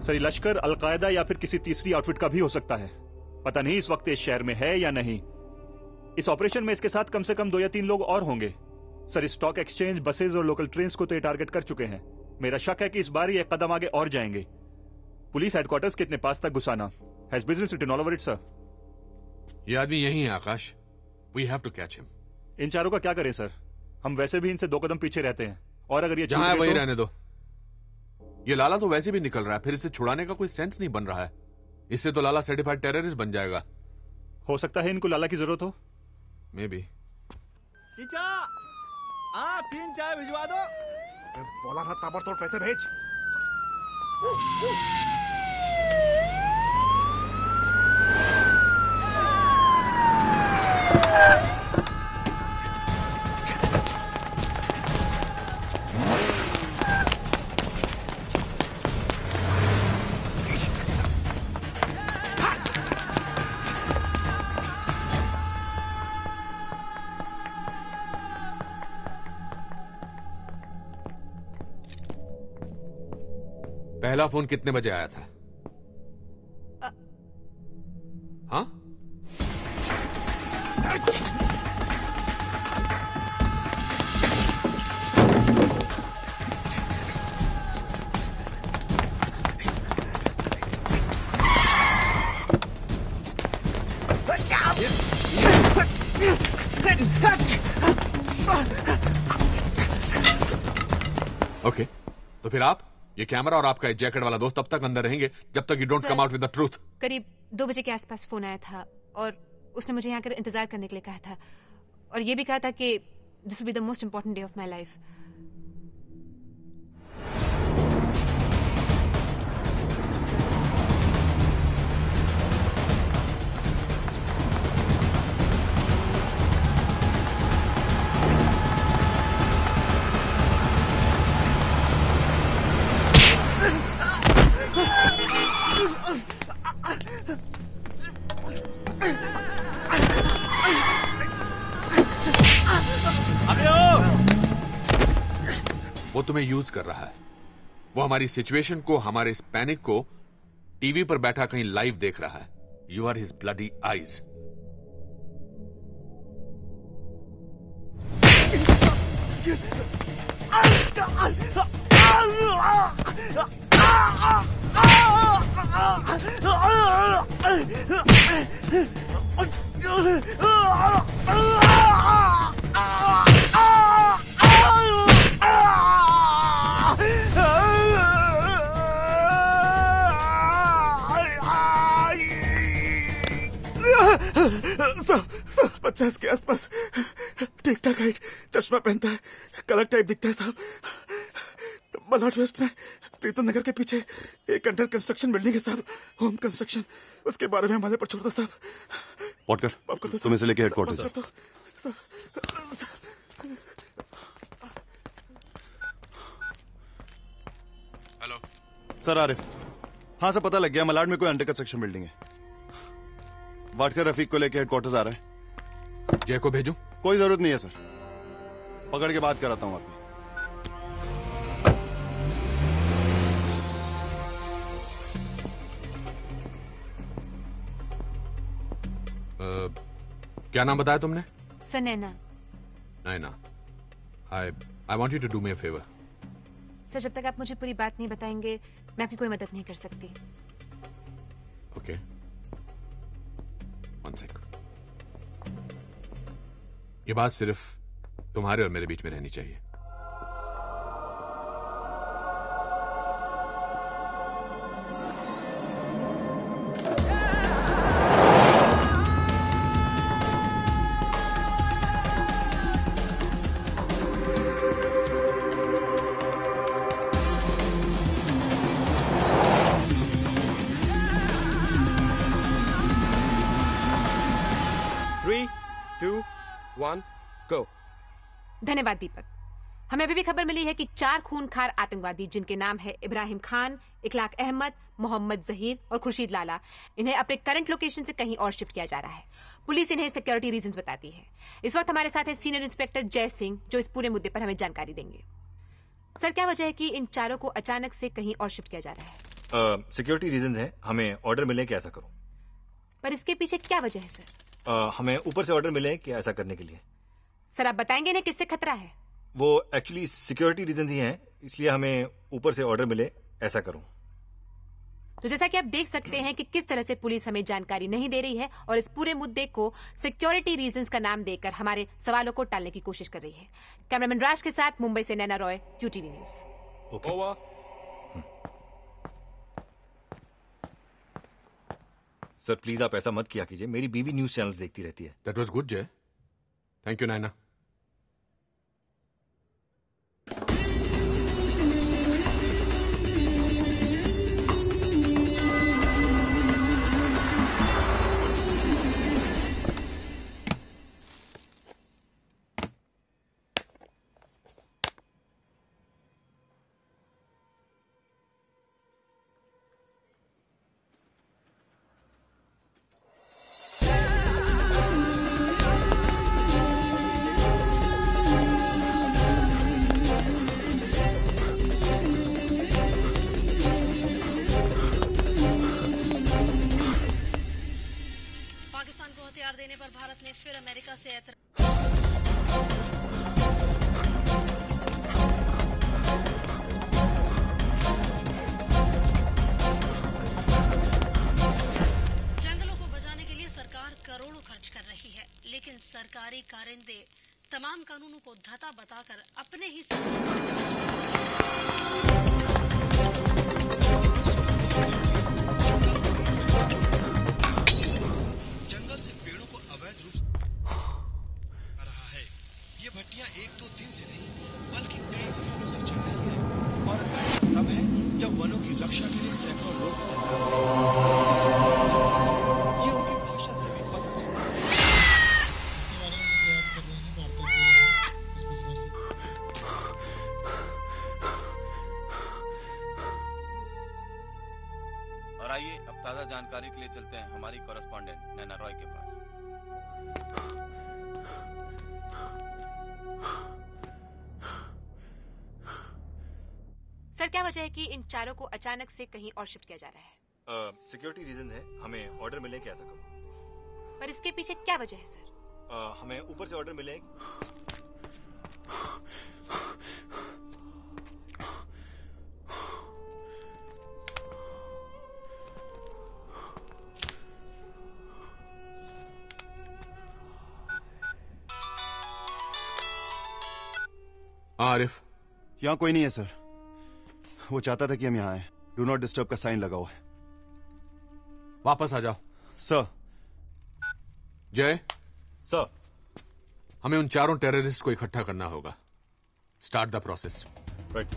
सर लश्कर, अलकायदा या फिर किसी तीसरी आउटफिट का भी हो सकता है। पता नहीं इस वक्त इस शहर में है या नहीं। इस ऑपरेशन में इसके साथ कम से कम 2 या 3 लोग और होंगे। सर स्टॉक एक्सचेंज, बसेज और लोकल ट्रेन्स को तो ये टारगेट कर चुके हैं। मेरा शक है कि इस बार ये एक कदम आगे और जाएंगे। पुलिस हेडक्वार्टर्स के इतने पास तक घुसाना has business written all over it. सर ये आदमी यही है Akash. We have to catch him. इन चारों का क्या करें सर? हम वैसे भी इनसे 2 कदम पीछे रहते हैं और अगर ये जहां वही रहने दो। ये लाला तो वैसे भी निकल रहा है, फिर इसे छुड़ाने का कोई सेंस नहीं बन रहा है। इससे तो लाला सर्टिफाइड टेररिस्ट बन जाएगा। हो सकता है इनको लाला की जरूरत हो। May be. चीचा, 3 चाय भिजवा दो। बोला ना ताबड़तोड़ पैसे भेज। पहला फोन कितने बजे आया था? हाँ? ओके, तो फिर आप, ये कैमरा और आपका जैकेट वाला दोस्त तब तक अंदर रहेंगे जब तक you don't come out with the truth. करीब 2 बजे के आसपास फोन आया था और उसने मुझे यहाँ कर इंतजार करने के लिए कहा था और ये भी कहा था कि this will be the most important day of my life. वो तुम्हें यूज कर रहा है। वो हमारी सिचुएशन को, हमारे इस पैनिक को टीवी पर बैठा कहीं लाइव देख रहा है। You are his bloody eyes. सब 50 के आसपास, ठीक ठाक हाइट, चश्मा पहनता है, कलर टाइप दिखता है साहब। मलाड वेस्ट में प्रीतम नगर के पीछे एक अंडर कंस्ट्रक्शन बिल्डिंग है साहब, होम कंस्ट्रक्शन। उसके बारे में हमारे पर छोड़ दो साहब। पॉटकर, तुम इसे लेके हेडक्वार्टर। Hello sir, Arif. हाँ सर, पता लग गया मलाड में कोई अंडर कंस्ट्रक्शन बिल्डिंग है। वाटकर रफीक को लेके हेडक्वार्टर्स आ रहा है। जय को भेजूं? कोई जरूरत नहीं है सर, पकड़ के बात कराता हूं आपकी। क्या नाम बताया तुमने? Sir Naina. Naina, I want you to do me a favour. Sir जब तक आप मुझे पूरी बात नहीं बताएंगे मैं आपकी कोई मदद नहीं कर सकती। Okay, one sec. ये बात सिर्फ तुम्हारे और मेरे बीच में रहनी चाहिए। धन्यवाद दीपक। हमें अभी भी खबर मिली है कि 4 खूनखार आतंकवादी जिनके नाम है इब्राहिम खान, इखलाक अहमद, मोहम्मद जहीर और खुर्शीद लाला, इन्हें अपने करंट लोकेशन से कहीं और शिफ्ट किया जा रहा है। पुलिस इन्हें सिक्योरिटी रीजंस बताती है। इस वक्त हमारे साथ है सीनियर इंस्पेक्टर जय सिंह जो इस पूरे मुद्दे पर हमें जानकारी देंगे। सर क्या वजह है कि इन चारों को अचानक से कहीं और शिफ्ट किया जा रहा है? सिक्योरिटी रीजन है, हमें ऑर्डर मिले कि ऐसा करो। पर इसके पीछे क्या वजह है सर? हमें ऊपर से ऑर्डर मिले कि ऐसा करने के लिए। सर आप बताएंगे ना किससे खतरा है? वो एक्चुअली सिक्योरिटी रीजन ही हैं, इसलिए हमें ऊपर से ऑर्डर मिले ऐसा करूं। तो जैसा कि आप देख सकते हैं कि किस तरह से पुलिस हमें जानकारी नहीं दे रही है और इस पूरे मुद्दे को सिक्योरिटी रीजंस का नाम देकर हमारे सवालों को टालने की कोशिश कर रही है। कैमरामैन राज के साथ मुंबई से Naina Roy, UTV news. Okay. Sir please आप ऐसा मत किया कीजिए, मेरी बीवी न्यूज चैनल्स देखती रहती है। दैट वाज गुड जय, थैंक यू नैना। सरकारी कारिंदे तमाम कानूनों को धता बताकर अपने ही जंगल से पेड़ों को अवैध रूप से आ रहा है। ये भट्टियां 1-2 दिन से नहीं बल्कि कई महीनों से चल रही है और ऐसा तब है जब वनों की रक्षा के लिए सैकड़ों लोग ये उनकी भाषा से भी पता चलता है। और आइए अब ताजा जानकारी के लिए चलते हैं हमारी कॉरेस्पॉन्डेंट नैना रॉय के पास। सर क्या वजह है कि इन चारों को अचानक से कहीं और शिफ्ट किया जा रहा है? सिक्योरिटी रीजन है, हमें ऑर्डर मिले कि ऐसा करो। पर इसके पीछे क्या वजह है सर? हमें ऊपर से ऑर्डर मिले। आरिफ, यहाँ कोई नहीं है सर। वो चाहता था कि हम यहाँ आए। डू नॉट डिस्टर्ब का साइन लगा हुआ है। वापस आ जाओ। सर। जय सर, हमें उन चारों टेररिस्ट को इकट्ठा करना होगा। Start the process. राइट।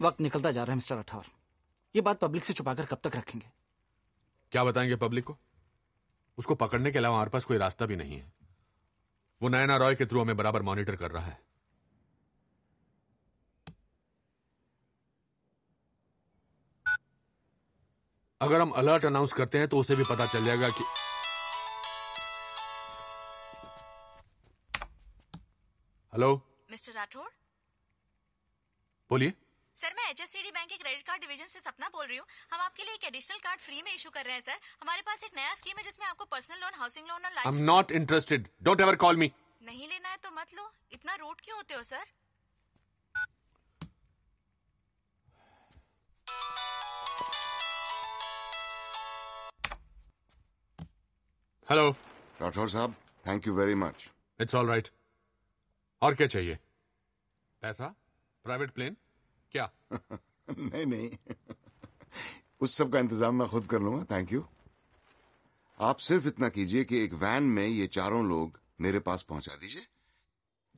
वक्त निकलता जा रहा है मिस्टर राठौर। ये बात पब्लिक से छुपाकर कब तक रखेंगे? क्या बताएंगे पब्लिक को? उसको पकड़ने के अलावा हमारे पास कोई रास्ता भी नहीं है। वो नैना रॉय के थ्रू हमें बराबर मॉनिटर कर रहा है। अगर हम अलर्ट अनाउंस करते हैं तो उसे भी पता चल जाएगा कि हेलो मिस्टर राठौर, बोलिए। सर मैं HSCD बैंक के क्रेडिट कार्ड डिवीजन से सपना बोल रही हूँ। हम आपके लिए एक एडिशनल कार्ड फ्री में इशू कर रहे हैं सर। हमारे पास एक नया स्कीम है जिसमें आपको पर्सनल लोन, हाउसिंग लोन और I am life. Not interested, don't ever call मी। नहीं लेना है तो मत लो। इतना रूड क्यों होते हो sir? Hello Rathore saheb, thank you very much. It's all right. और क्या चाहिए? पैसा? Private plane? क्या? नहीं नहीं, उस सब का इंतजाम मैं खुद कर लूंगा, थैंक यू। आप सिर्फ इतना कीजिए कि एक वैन में ये चारों लोग मेरे पास पहुंचा दीजिए।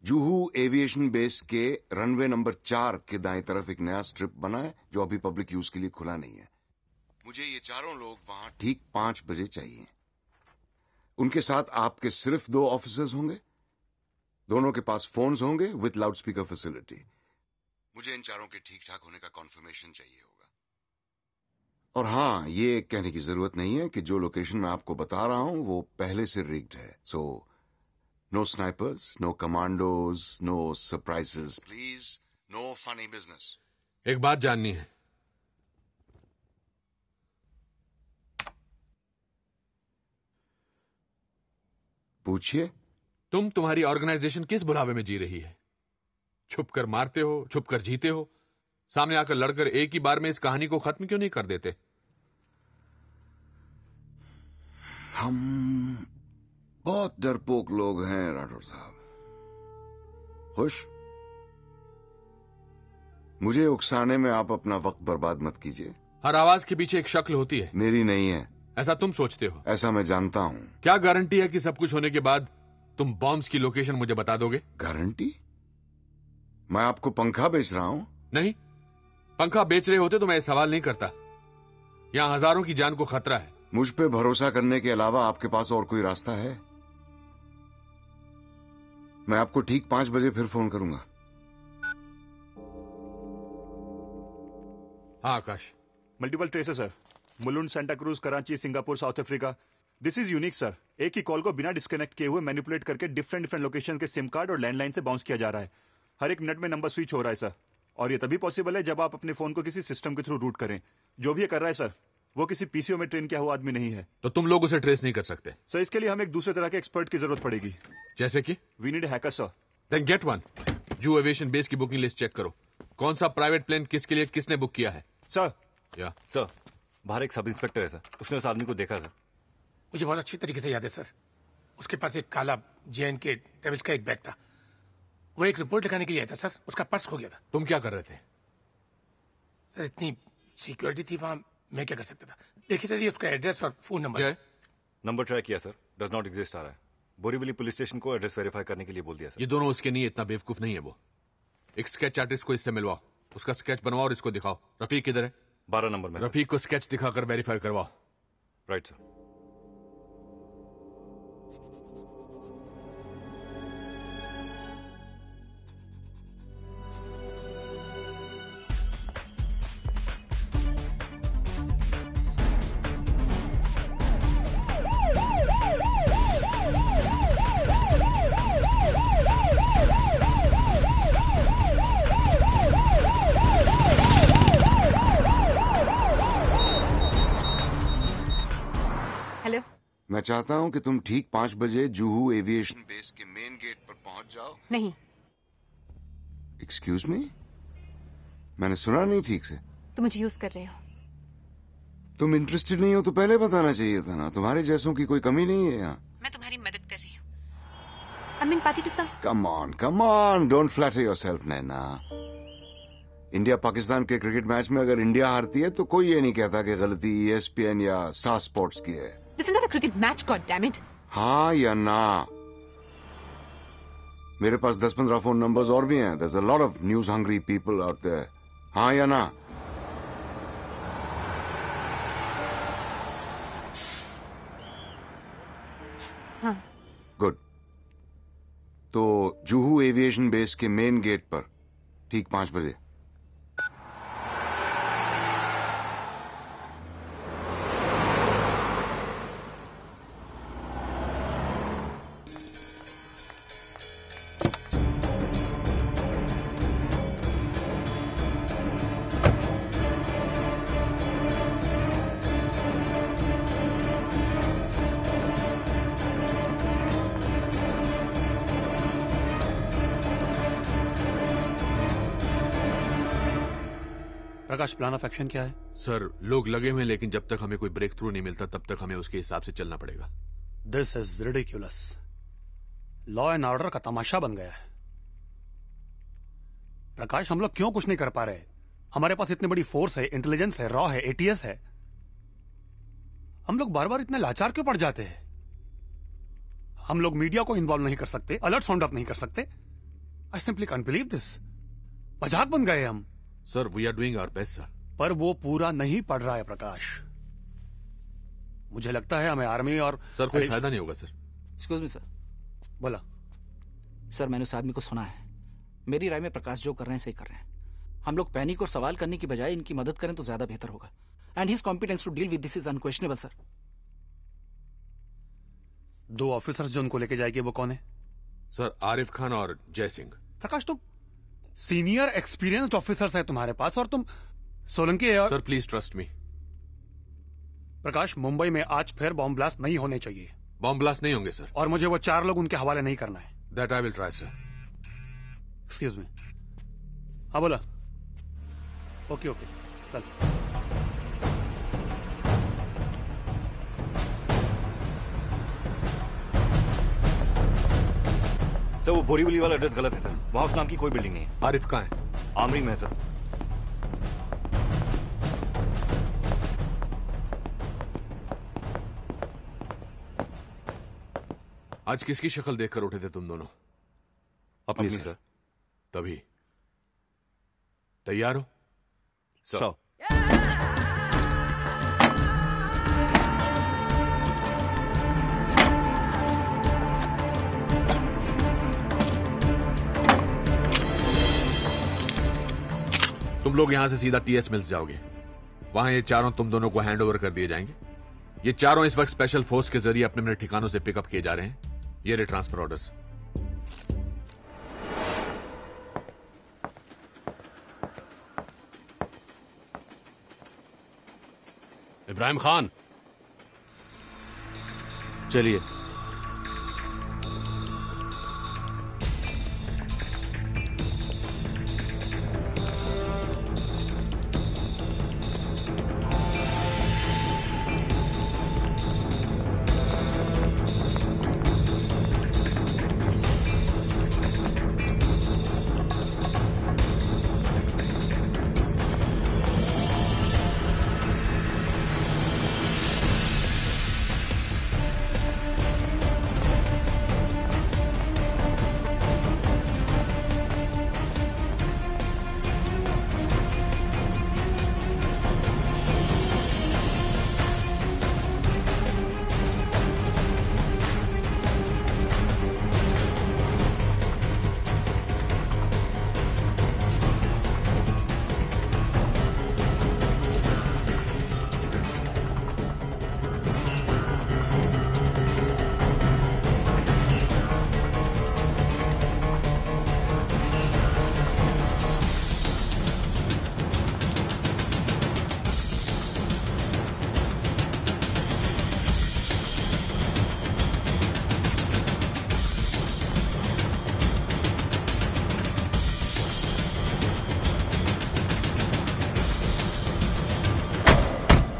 जुहू एविएशन बेस के रनवे नंबर 4 के दाएं तरफ एक नया स्ट्रिप बना है जो अभी पब्लिक यूज के लिए खुला नहीं है। मुझे ये चारों लोग वहां ठीक 5 बजे चाहिए। उनके साथ आपके सिर्फ 2 ऑफिसर्स होंगे, दोनों के पास फोन्स होंगे विथ लाउड स्पीकर फैसिलिटी। मुझे इन चारों के ठीक ठाक होने का कॉन्फर्मेशन चाहिए होगा। और हाँ, ये कहने की जरूरत नहीं है कि जो लोकेशन मैं आपको बता रहा हूं वो पहले से रिग्ड है। So no snipers, no commandos, no surprises, please, no funny business. एक बात जाननी है। पूछिए। तुम्हारी ऑर्गेनाइजेशन किस बुलावे में जी रही है? छुप कर मारते हो, छुप कर जीते हो, सामने आकर लड़कर एक ही बार में इस कहानी को खत्म क्यों नहीं कर देते? हम बहुत डरपोक लोग हैं राठौर साहब। खुश? मुझे उकसाने में आप अपना वक्त बर्बाद मत कीजिए। हर आवाज के पीछे एक शक्ल होती है। मेरी नहीं है। ऐसा तुम सोचते हो? ऐसा मैं जानता हूं। क्या गारंटी है कि सब कुछ होने के बाद तुम बॉम्ब्स की लोकेशन मुझे बता दोगे? गारंटी? मैं आपको पंखा बेच रहा हूं? नहीं, पंखा बेच रहे होते तो मैं सवाल नहीं करता। यहां हजारों की जान को खतरा है। मुझ पे भरोसा करने के अलावा आपके पास और कोई रास्ता है? मैं आपको ठीक 5 बजे फिर फोन करूंगा। हाँ आकाश। मल्टीपल ट्रेस है sir. Mulund, Santa cruise, Karachi, Singapore, south Africa. This is unique sir. एक ही कॉल को बिना डिस्कनेक्ट किए हुए मैनिपुलेट करके डिफरेंट लोकेशन के सिम कार्ड और लैंडलाइन से बाउंस किया जा रहा है। हर एक मिनट में नंबर स्विच हो रहा है सर। और ये तभी पॉसिबल है जब आप अपने फोन को किसी सिस्टम के थ्रू रूट करें। जो भी ये कर रहा है सर, वो किसी पीसीओ में ट्रेन किया हुआ आदमी नहीं है। तो तुम लोग उसे ट्रेस नहीं कर सकते? सर, इसके लिए हमें एक दूसरे तरह के एक्सपर्ट की जरूरत पड़ेगी। जैसे कि? We need hacker sir. Then get one. Juhu aviation base की बुकिंग लिस्ट चेक करो। कौन सा प्राइवेट प्लेन किसके लिए किसने बुक किया है? सर। या सर, बाहर एक सब इंस्पेक्टर है सर, उसने उस आदमी को देखा सर। मुझे बहुत अच्छी तरीके से याद है सर। उसके पास एक काला JN के ट्रेवल्स का एक बैग था। वो एक रिपोर्ट लिखाने के लिए आया था सर। उसका पर्स खो गया था। तुम क्या कर रहे थे? सर इतनी सिक्योरिटी थी वहां, मैं क्या कर सकता था। देखिए सर, ये उसका एड्रेस और फोन नंबर। नंबर ट्राई किया सर, डज नॉट एग्जिस्ट आ रहा है। बोरीवली पुलिस स्टेशन को एड्रेस वेरीफाई करने के लिए बोल दिया सर। ये दोनों उसके नहीं, इतना बेवकूफ नहीं है वो। एक स्केच आर्टिस्ट को इससे मिलवाओ, उसका स्केच बनवाओ और इसको दिखाओ। रफीक किधर है? 12 नंबर में। रफीक को स्केच दिखाकर वेरीफाई करवाओ। Right sir. मैं चाहता हूं कि तुम ठीक 5 बजे जुहू एविएशन बेस के मेन गेट पर पहुंच जाओ। नहीं। एक्सक्यूज मी, मैंने सुना नहीं ठीक से। तुम मुझे यूज कर रहे हो। तुम इंटरेस्टेड नहीं हो तो पहले बताना चाहिए था ना। तुम्हारे जैसों की कोई कमी नहीं है यहाँ। मैं तुम्हारी मदद कर रही हूँ। I mean party to some. Come on, don't flatter yourself Naina. India Pakistan के क्रिकेट मैच में अगर इंडिया हारती है तो कोई ये नहीं कहता कि गलती ESPN या स्टार स्पोर्ट्स की है। This is not a cricket match, God damn it. हाँ या ना? मेरे पास 10-15 फोन नंबर्स और भी हैं। There's a lot of news hungry people out there. हाँ या ना? हाँ। गुड। तो जुहू एविएशन बेस के मेन गेट पर ठीक 5 बजे। प्रकाश, प्लान ऑफ एक्शन क्या है? सर, लोग लगे हुए हैं, लेकिन जब तक हमें कोई ब्रेक थ्रू नहीं मिलता तब तक हमें उसके हिसाब से चलना पड़ेगा। This is ridiculous. Law and order का तमाशा बन गया है। प्रकाश, हम लोग क्यों कुछ नहीं कर पा रहे? हमारे पास इतनी बड़ी फोर्स है, इंटेलिजेंस है, रॉ है, एटीएस है। हम लोग बार बार इतने लाचार क्यों पड़ जाते हैं? हम लोग मीडिया को इन्वॉल्व नहीं कर सकते, अलर्ट साउंड ऑफ नहीं कर सकते। I simply can't believe this. मजाक बन गए हम। Sir, we are doing our best sir. पर वो पूरा नहीं पड़ रहा है प्रकाश। मुझे लगता है हमें आर्मी और सर कोई फायदा नहीं होगा सर। Excuse me sir. बोला। सर, मैंने उस आदमी को सुना है। मेरी राय में प्रकाश जो कर रहे हैं सही कर रहे हैं। हम लोग पैनिक और सवाल करने की बजाय इनकी मदद करें तो ज्यादा बेहतर होगा। And his competence to deal with this is unquestionable sir. 2 officers जो उनको लेके जाएंगे वो कौन है? सर, आरिफ खान और जय सिंह। प्रकाश, तुम सीनियर एक्सपीरियंस्ड ऑफिसर्स है तुम्हारे पास और तुम सोलंकी है। Sir please trust me. Prakash, Mumbai में आज फिर बॉम्ब ब्लास्ट नहीं होने चाहिए। बॉम्ब ब्लास्ट नहीं होंगे सर। और मुझे वो 4 लोग उनके हवाले नहीं करना है। That I will try sir. Excuse me. हाँ बोला। ओके ओके, चल। सर, वो बोरीवली वाला एड्रेस गलत है सर। वहां उस नाम की कोई बिल्डिंग नहीं है। आरिफ कहाँ है? आमरी में है सर। आज किसकी शक्ल देखकर उठे थे तुम दोनों? अपनी सर। तभी तैयार हो? सर। तुम लोग यहां से सीधा टीएस मिल्स जाओगे। वहां ये चारों तुम दोनों को हैंड ओवर कर दिए जाएंगे। ये चारों इस वक्त स्पेशल फोर्स के जरिए अपने अपने ठिकानों से पिकअप किए जा रहे हैं। ये रहे ट्रांसफर ऑर्डर्स। इब्राहिम खान, चलिए।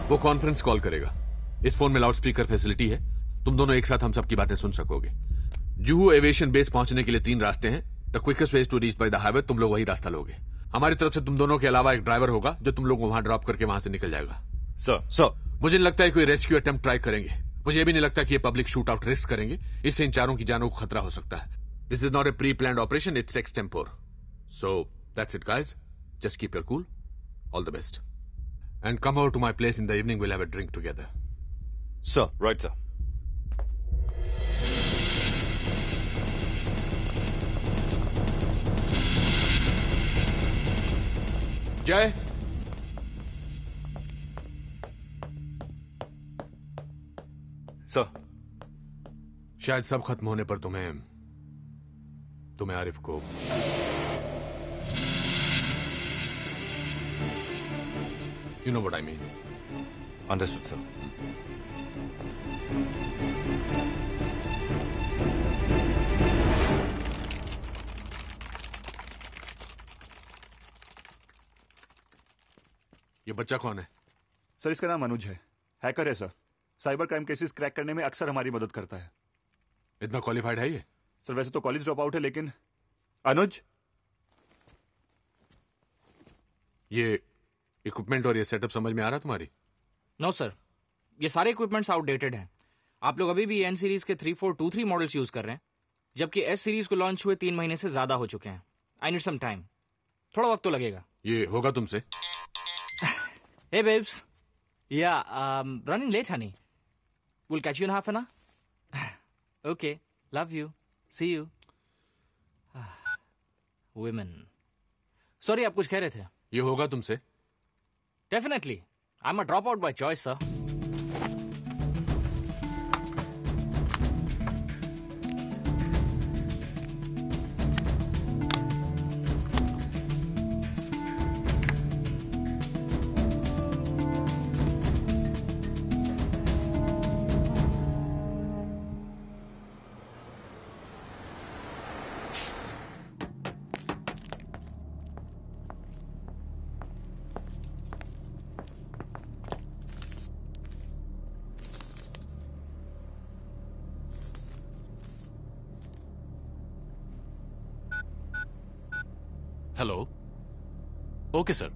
वो कॉन्फ्रेंस कॉल करेगा। इस फोन में लाउड स्पीकर फैसिलिटी है। तुम दोनों एक साथ हम सबकी बातें सुन सकोगे। जुहू एविएशन बेस पहुंचने के लिए 3 रास्ते हैं। The quickest way to reach by the highway. तुम लोग वही रास्ता लोगे। हमारी तरफ से तुम दोनों के अलावा एक ड्राइवर होगा जो तुम लोगों को वहां ड्रॉप करके वहां से निकल जाएगा। सर मुझे नहीं लगता है कोई रेस्क्यू अटेम्प्ट ट्राई करेंगे। मुझे ये भी नहीं लगता कि ये पब्लिक शूट आउट रिस्क करेंगे। इससे इन चारों की जानों को खतरा हो सकता है। This is not a pre planned operation, it's extempore. So that's it guys, just keep your cool All the best. And come over to my place in the evening. We'll have a drink together. Sir. Right, sir. जय, sir. शायद सब खत्म होने पर तुम्हें आरिफ को You know what I mean. Understood, sir. ये बच्चा कौन है? सर इसका नाम अनुज है, हैकर है sir. Cyber crime cases crack करने में अक्सर हमारी मदद करता है। इतना क्वालिफाइड है ये? सर वैसे तो कॉलेज ड्रॉप आउट है, लेकिन अनुज, ये इक्विपमेंट और ये सेटअप समझ में आ रहा तुम्हारी? नो सर, ये सारे इक्विपमेंट्स आउटडेटेड हैं। आप लोग अभी भी एन सीरीज के 3423 मॉडल्स यूज कर रहे हैं, जबकि एस सीरीज को लॉन्च हुए 3 महीने से ज्यादा हो चुके हैं। आई नीड सम टाइम, थोड़ा वक्त तो लगेगा। ये होगा तुमसे? Hey babes, yeah, running late, honey. We'll catch you in half an hour. Okay, love you. See you. Women. Sorry, आप कुछ कह रहे थे? ये होगा तुमसे? Definitely. I'm a dropout by choice, sir. Hello. Okay sir.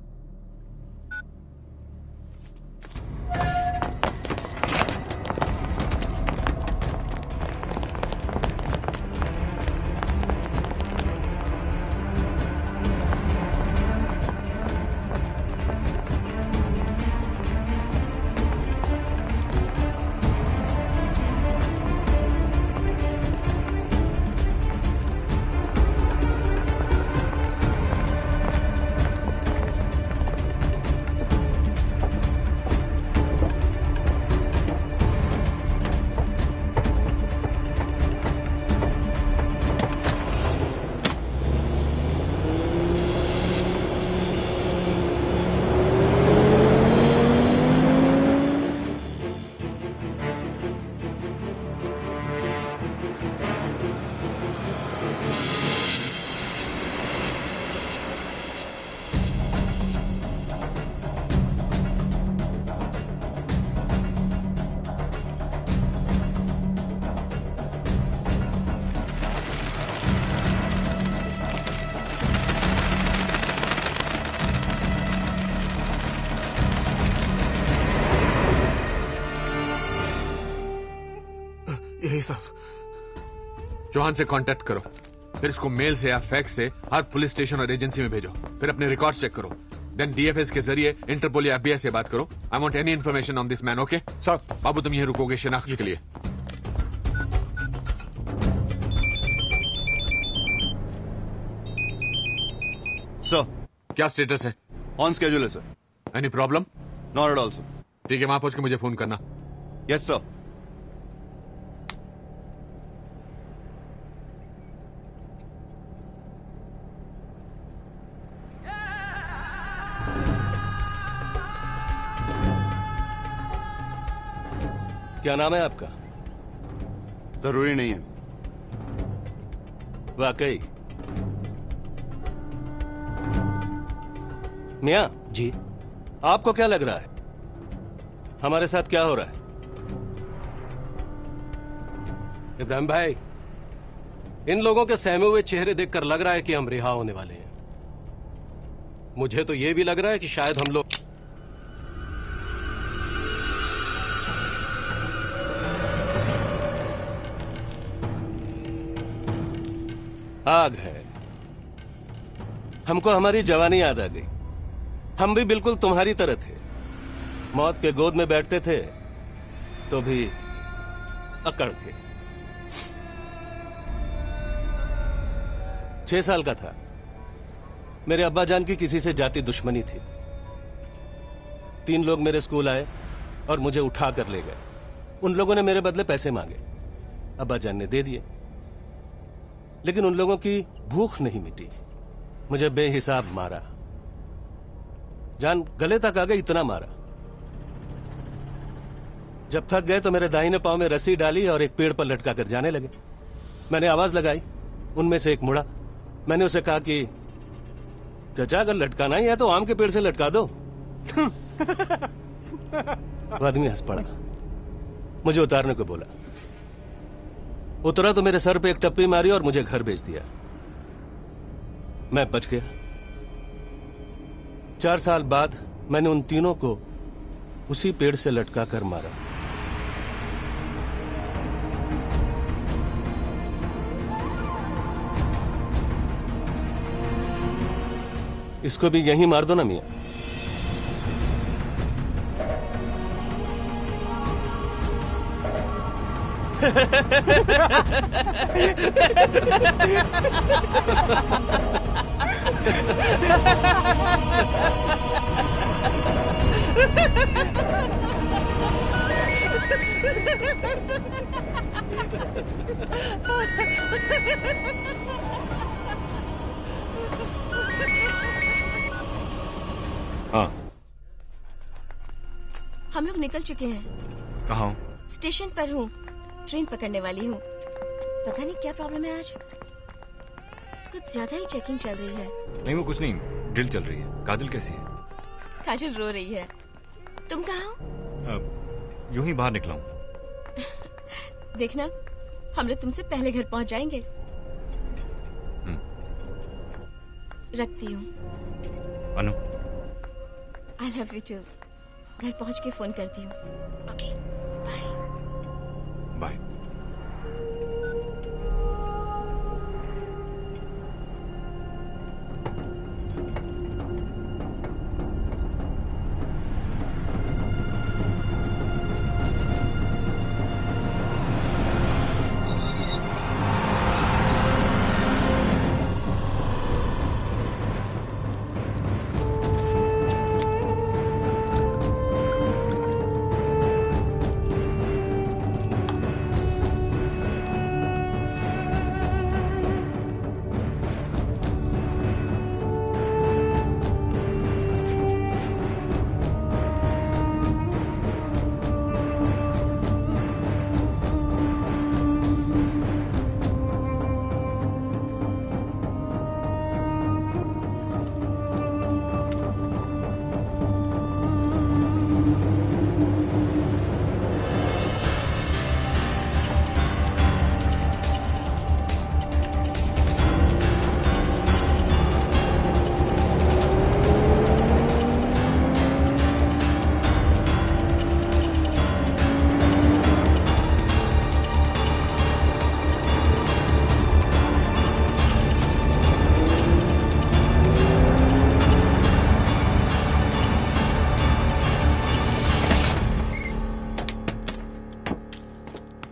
यही सब। चौहान से कांटेक्ट करो, फिर इसको मेल से या फैक्स से हर पुलिस स्टेशन और एजेंसी में भेजो, फिर अपने रिकॉर्ड्स चेक करो, देन डीएफएस के जरिए इंटरपोल या एफबीआई से बात करो। I want any information on this man. Okay sir. बाबू तुम यहीं रुकोगे शिनाख्त के लिए? सर। क्या स्टेटस है? ऑन स्केड्यूल है sir. Any problem? Not at all sir. ठीक है, वहां पहुंच के मुझे फोन करना। Yes sir. क्या नाम है आपका? जरूरी नहीं है। वाकई? मियां जी, आपको क्या लग रहा है हमारे साथ क्या हो रहा है? इब्राहिम भाई, इन लोगों के सहमे हुए चेहरे देखकर लग रहा है कि हम रिहा होने वाले हैं। मुझे तो यह भी लग रहा है कि शायद हम लोग आग है। हमको हमारी जवानी याद आ गई। हम भी बिल्कुल तुम्हारी तरह थे, मौत के गोद में बैठते थे तो भी अकड़ के। 6 साल का था, मेरे अब्बा जान की किसी से जाति दुश्मनी थी। 3 लोग मेरे स्कूल आए और मुझे उठा कर ले गए। उन लोगों ने मेरे बदले पैसे मांगे, अब्बा जान ने दे दिए, लेकिन उन लोगों की भूख नहीं मिटी, मुझे बेहिसाब मारा। जान गले तक आ गई, इतना मारा। जब थक गए तो मेरे दाहिने पांव में रस्सी डाली और एक पेड़ पर लटका कर जाने लगे। मैंने आवाज लगाई, उनमें से एक मुड़ा। मैंने उसे कहा कि चाचा अगर लटकाना ही है तो आम के पेड़ से लटका दो। वो आदमी हंस पड़ा, मुझे उतारने को बोला। उतरा तो मेरे सर पे एक टप्पी मारी और मुझे घर भेज दिया। मैं बच गया। 4 साल बाद मैंने उन तीनों को उसी पेड़ से लटका कर मारा। इसको भी यहीं मार दो ना मियां। हाँ, हम लोग निकल चुके हैं। कहाँ हूँ? स्टेशन पर हूँ, ट्रेन पकड़ने वाली हूँ। पता नहीं क्या प्रॉब्लम है आज, कुछ ज्यादा ही चेकिंग चल रही है। नहीं वो कुछ नहीं, ड्रिल चल रही है। काजल कैसी है? काजल रो रही है। तुम कहाँ हो? यूं ही बाहर निकला हूँ। देखना, हम लोग तुमसे पहले घर पहुँच जाएंगे। रखती हूँ। Anu, I love you too. घर पहुँच के फोन करती हूँ। Okay, bye. बाय।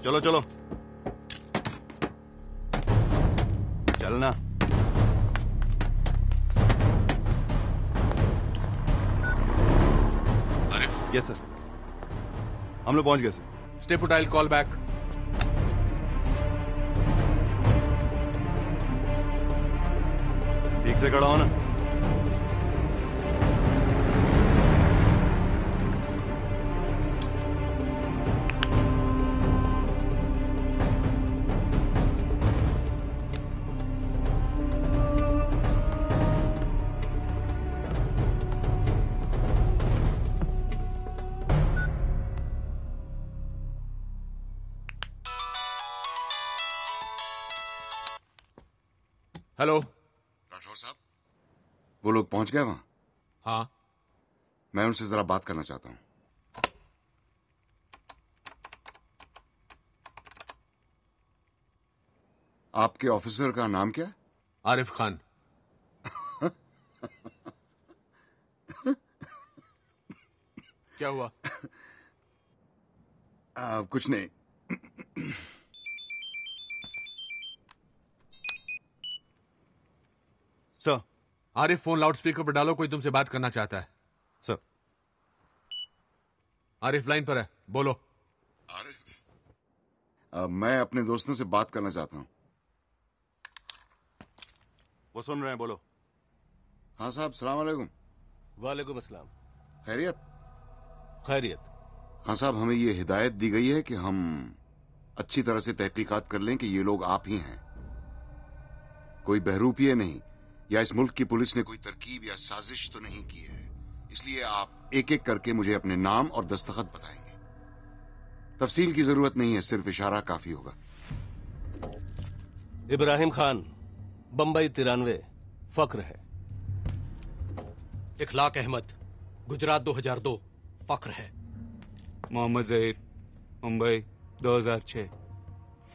चलो चलो चलना। आरिफ। यस सर, हम लोग पहुंच गए sir. Stay put, I call back. ठीक से खड़ा हो ना। हेलो राठौर साहब, वो लोग पहुंच गए वहां? हाँ। मैं उनसे जरा बात करना चाहता हूं। आपके ऑफिसर का नाम क्या है? आरिफ खान। क्या हुआ? कुछ नहीं। Sir. Arif, phone loud speaker पर डालो, कोई तुमसे बात करना चाहता है। सर। आरिफ लाइन पर है, बोलो। मैं अपने दोस्तों से बात करना चाहता हूँ। वो सुन रहे हैं, बोलो। हाँ साहब, सलाम अलैकुम। वालेकुम अस्सलाम। खैरियत? खैरियत। हाँ साहब, हमें ये हिदायत दी गई है कि हम अच्छी तरह से तहकीकात कर लें कि ये लोग आप ही हैं, कोई बहरूपिये नहीं, या इस मुल्क की पुलिस ने कोई तरकीब या साजिश तो नहीं की है। इसलिए आप एक एक करके मुझे अपने नाम और दस्तखत बताएंगे। तफसील की जरूरत नहीं है, सिर्फ इशारा काफी होगा। इब्राहिम खान, बंबई 93, फक्र है। इखलाक अहमद, गुजरात 2002, फक्र है। मोहम्मद जहीर, मुंबई 2006,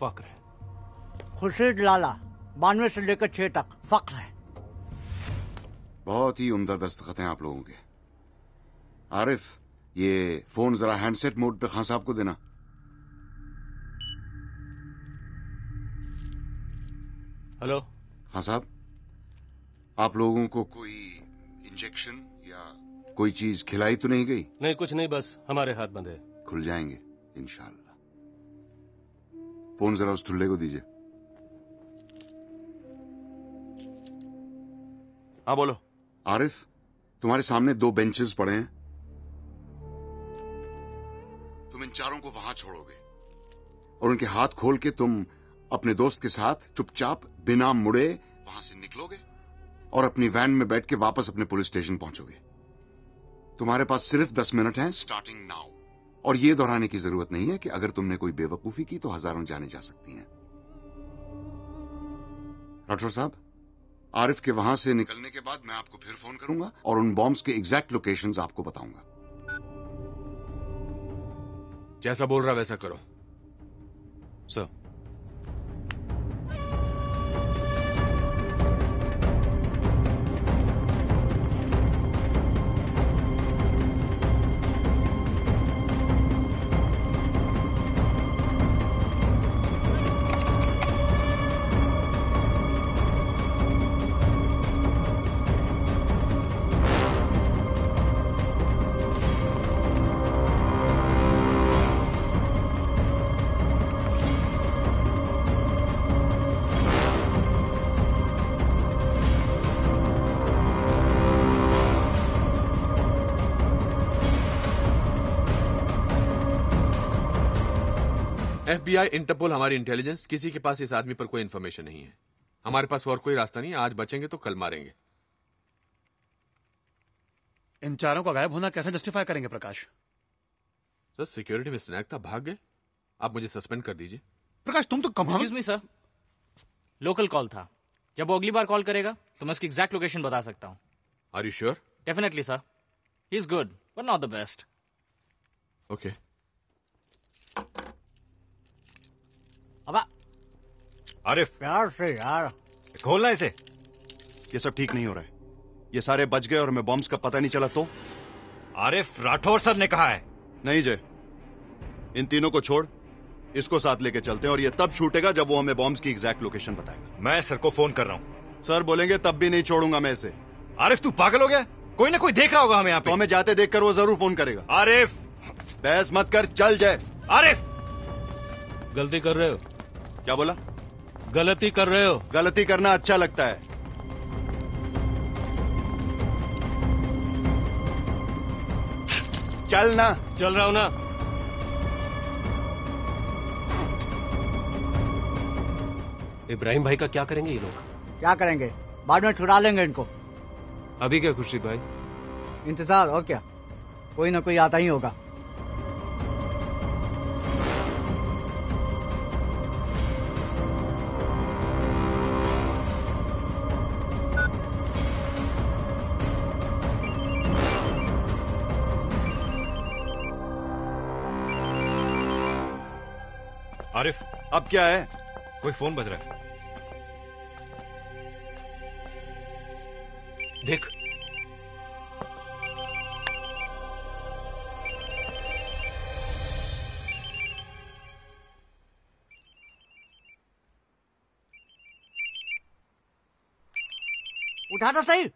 फक्र है। खुर्शीद लाला, 92 से लेकर 6 तक, फक्र है। बहुत ही उम्दा दस्तखत हैं आप लोगों के। आरिफ, ये फोन जरा हैंडसेट मोड पे खान साहब को देना। हेलो। खान साहब, आप लोगों को कोई इंजेक्शन या कोई चीज खिलाई तो नहीं गई? नहीं, कुछ नहीं, बस हमारे हाथ बंधे। खुल जाएंगे इंशाल्लाह। फोन जरा उस ठुल्ले को दीजिए। हाँ बोलो। आरिफ, तुम्हारे सामने 2 बेंचेस पड़े हैं, तुम इन चारों को वहां छोड़ोगे और उनके हाथ खोल के तुम अपने दोस्त के साथ चुपचाप बिना मुड़े वहां से निकलोगे और अपनी वैन में बैठ के वापस अपने पुलिस स्टेशन पहुंचोगे। तुम्हारे पास सिर्फ 10 मिनट हैं, स्टार्टिंग नाउ। और यह दोहराने की जरूरत नहीं है कि अगर तुमने कोई बेवकूफी की तो हजारों जाने जा सकती हैं। राठौर साहब, आरिफ के वहां से निकलने के बाद मैं आपको फिर फोन करूंगा और उन बॉम्ब्स के एग्जैक्ट लोकेशंस आपको बताऊंगा। जैसा बोल रहा वैसा करो। सर। FBI, इंटरपोल, हमारी इंटेलिजेंस, किसी के पास इस आदमी पर कोई इंफॉर्मेशन नहीं है। हमारे पास और कोई रास्ता नहीं है। आज बचेंगे तो कल मारेंगे। इन चारों का गायब होना कैसे जस्टिफाई करेंगे प्रकाश? सर, सिक्योरिटी में स्नैक था, भाग गए। आप मुझे सस्पेंड कर दीजिए। प्रकाश, तुम तो कम। Excuse me sir, local call था। जब वो अगली बार कॉल करेगा तो मैं उसकी एग्जैक्ट लोकेशन बता सकता हूँ। Are you sure? Definitely sir, he is good but not the best. Okay. Arif, प्यार से यार खोलना इसे। ये सब ठीक नहीं हो रहा है। ये सारे बच गए और हमें बॉम्ब्स का पता नहीं चला तो? आरिफ, राठौर सर ने कहा है। नहीं जय, इन तीनों को छोड़, इसको साथ लेके चलते हैं और ये तब छूटेगा जब वो हमें बॉम्ब्स की एग्जैक्ट लोकेशन बताएगा। मैं सर को फोन कर रहा हूँ। सर बोलेंगे तब भी नहीं छोड़ूंगा मैं इसे। आरिफ, तू पागल हो गया? कोई ना कोई देख रहा होगा हमें यहाँ पे। तो हमें जाते देखकर वो जरूर फोन करेगा। आरिफ, बहस मत कर, चल जय। आरिफ, गलती कर रहे हो। क्या बोला? गलती कर रहे हो। गलती करना अच्छा लगता है। चल ना। चल रहा हूं ना। इब्राहिम भाई का क्या करेंगे ये लोग? क्या करेंगे? बाद में छुड़ा लेंगे इनको। अभी क्या खुर्शीद भाई? इंतजार और क्या, कोई ना कोई आता ही होगा। आरिफ, अब क्या है? कोई फोन बज रहा है। देख। उठा तो सही।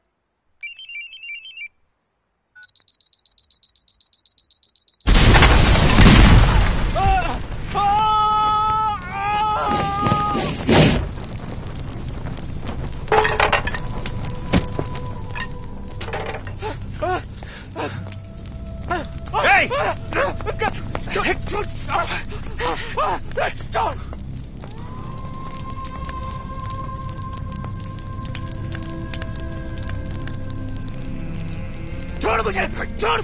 छोड़ मुझे, छोड़।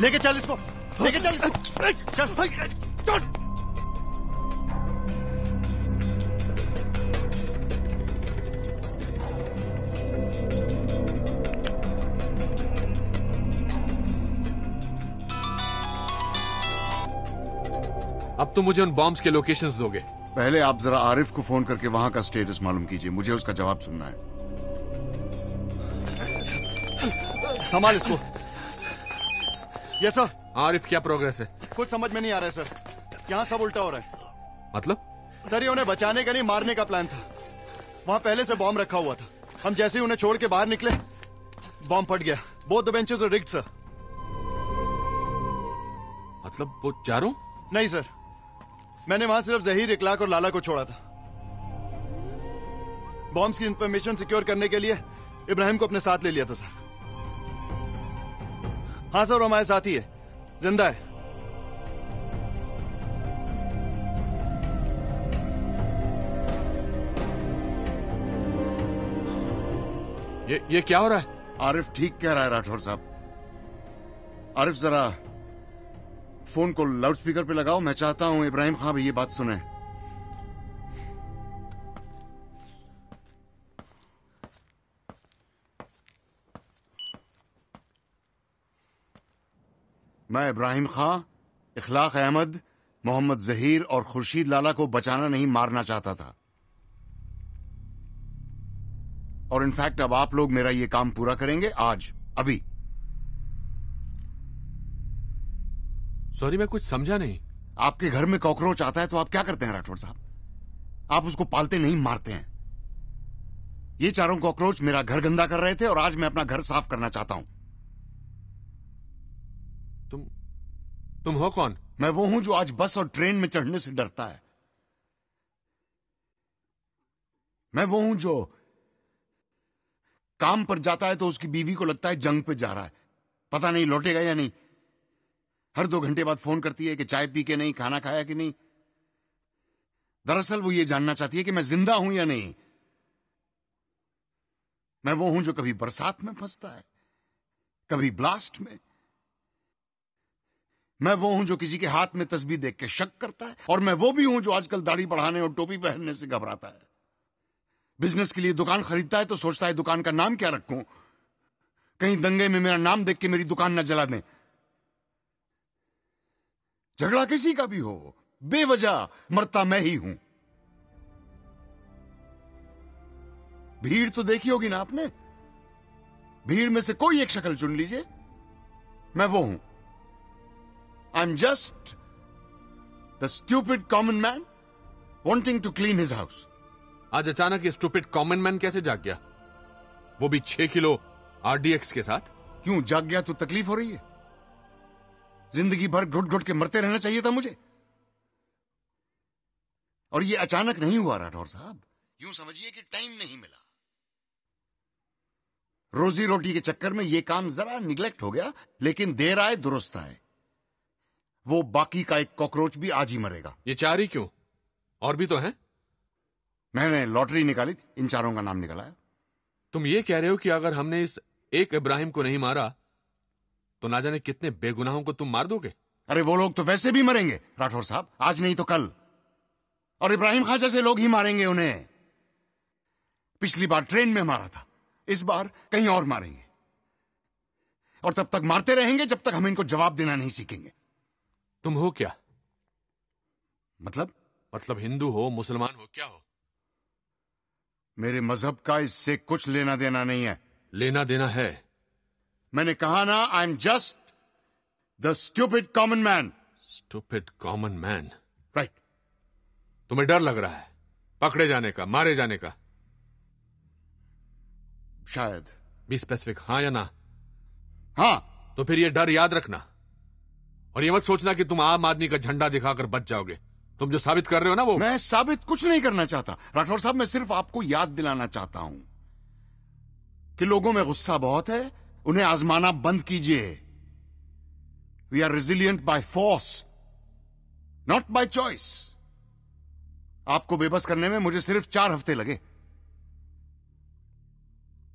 लेके चल इसको, लेके चल इसको। चल चल। अब तो मुझे उन बॉम्ब्स के लोकेशंस दोगे। पहले आप जरा आरिफ को फोन करके वहां का स्टेटस मालूम कीजिए, मुझे उसका जवाब सुनना है। संभाल इसको। Yes sir. आरिफ क्या प्रोग्रेस है? कुछ समझ में नहीं आ रहा है सर, यहाँ सब उल्टा हो रहा है। मतलब? सर ये उन्हें बचाने का नहीं मारने का प्लान था। वहाँ पहले से बॉम्ब रखा हुआ था। हम जैसे ही उन्हें छोड़ के बाहर निकले बॉम्ब फट गया। Both the benches were rigged sir. मतलब वो चारों? नहीं सर, मैंने वहां सिर्फ जहीर, इखलाक और लाला को छोड़ा था। बॉम्ब्स की इंफॉर्मेशन सिक्योर करने के लिए इब्राहिम को अपने साथ ले लिया था सर। हाँ सर, वो हमारे साथ ही है, जिंदा है। ये क्या हो रहा है? आरिफ ठीक कह रहा है राठौर साहब। आरिफ जरा फोन को लाउडस्पीकर पे लगाओ, मैं चाहता हूं इब्राहिम खां भी ये बात सुने। मैं इब्राहिम खां, इखलाक अहमद, मोहम्मद जहीर और खुर्शीद लाला को बचाना नहीं मारना चाहता था। और इनफैक्ट अब आप लोग मेरा ये काम पूरा करेंगे आज, अभी। सॉरी, मैं कुछ समझा नहीं। आपके घर में कॉकरोच आता है तो आप क्या करते हैं राठौर साहब? आप उसको पालते नहीं, मारते हैं। ये चारों कॉकरोच मेरा घर गंदा कर रहे थे और आज मैं अपना घर साफ करना चाहता हूं। तुम हो कौन? मैं वो हूं जो आज बस और ट्रेन में चढ़ने से डरता है। मैं वो हूं जो काम पर जाता है तो उसकी बीवी को लगता है जंग पे जा रहा है, पता नहीं लौटेगा या नहीं। हर 2 घंटे बाद फोन करती है कि चाय पी के नहीं, खाना खाया कि नहीं। दरअसल वो ये जानना चाहती है कि मैं जिंदा हूं या नहीं। मैं वो हूं जो कभी बरसात में फंसता है, कभी ब्लास्ट में। मैं वो हूं जो किसी के हाथ में तस्बीह देख के शक करता है, और मैं वो भी हूं जो आजकल दाढ़ी बढ़ाने और टोपी पहनने से घबराता है। बिजनेस के लिए दुकान खरीदता है तो सोचता है दुकान का नाम क्या रखूं, कहीं दंगे में मेरा नाम देख के मेरी दुकान न जला दें। झगड़ा किसी का भी हो, बेवजह मरता मैं ही हूं। भीड़ तो देखी होगी ना आपने, भीड़ में से कोई एक शक्ल चुन लीजिए, मैं वो हूं। I am just the stupid common man wanting to clean his house. आज अचानक ये स्टूपिड कॉमन मैन कैसे जाग गया? वो भी 6 किलो RDX के साथ? क्यों जाग गया तो तकलीफ हो रही है? जिंदगी भर घुट घुट के मरते रहना चाहिए था मुझे, और ये अचानक नहीं हुआ राठौर साहब। यूं समझिए कि टाइम नहीं मिला। रोजी रोटी के चक्कर में ये काम जरा निग्लेक्ट हो गया, लेकिन देर आए दुरुस्त आए। वो बाकी का एक कॉकरोच भी आज ही मरेगा। ये 4 ही क्यों? और भी तो हैं? मैंने लॉटरी निकाली थी, इन चारों का नाम निकला है। तुम ये कह रहे हो कि अगर हमने इस एक इब्राहिम को नहीं मारा तो ना जाने कितने बेगुनाहों को तुम मार दोगे? अरे वो लोग तो वैसे भी मरेंगे राठौर साहब, आज नहीं तो कल। और इब्राहिम खां जैसे लोग ही मारेंगे उन्हें। पिछली बार ट्रेन में मारा था, इस बार कहीं और मारेंगे। और तब तक मारते रहेंगे जब तक हम इनको जवाब देना नहीं सीखेंगे। तुम हो क्या? मतलब हिंदू हो, मुसलमान हो, क्या हो? मेरे मजहब का इससे कुछ लेना देना नहीं है। लेना देना है। मैंने कहा ना, आई am just the stupid common man. Stupid common man, right. तुम्हें डर लग रहा है पकड़े जाने का, मारे जाने का? शायद। बी स्पेसिफिक, हाँ या ना? हाँ। तो फिर ये डर याद रखना, और ये मत सोचना कि तुम आम आदमी का झंडा दिखाकर बच जाओगे। तुम जो साबित कर रहे हो ना, वो मैं साबित कुछ नहीं करना चाहता राठौर साहब। मैं सिर्फ आपको याद दिलाना चाहता हूं कि लोगों में गुस्सा बहुत है, उन्हें आजमाना बंद कीजिए। We are resilient by force, not by choice. आपको बेबस करने में मुझे सिर्फ 4 हफ्ते लगे।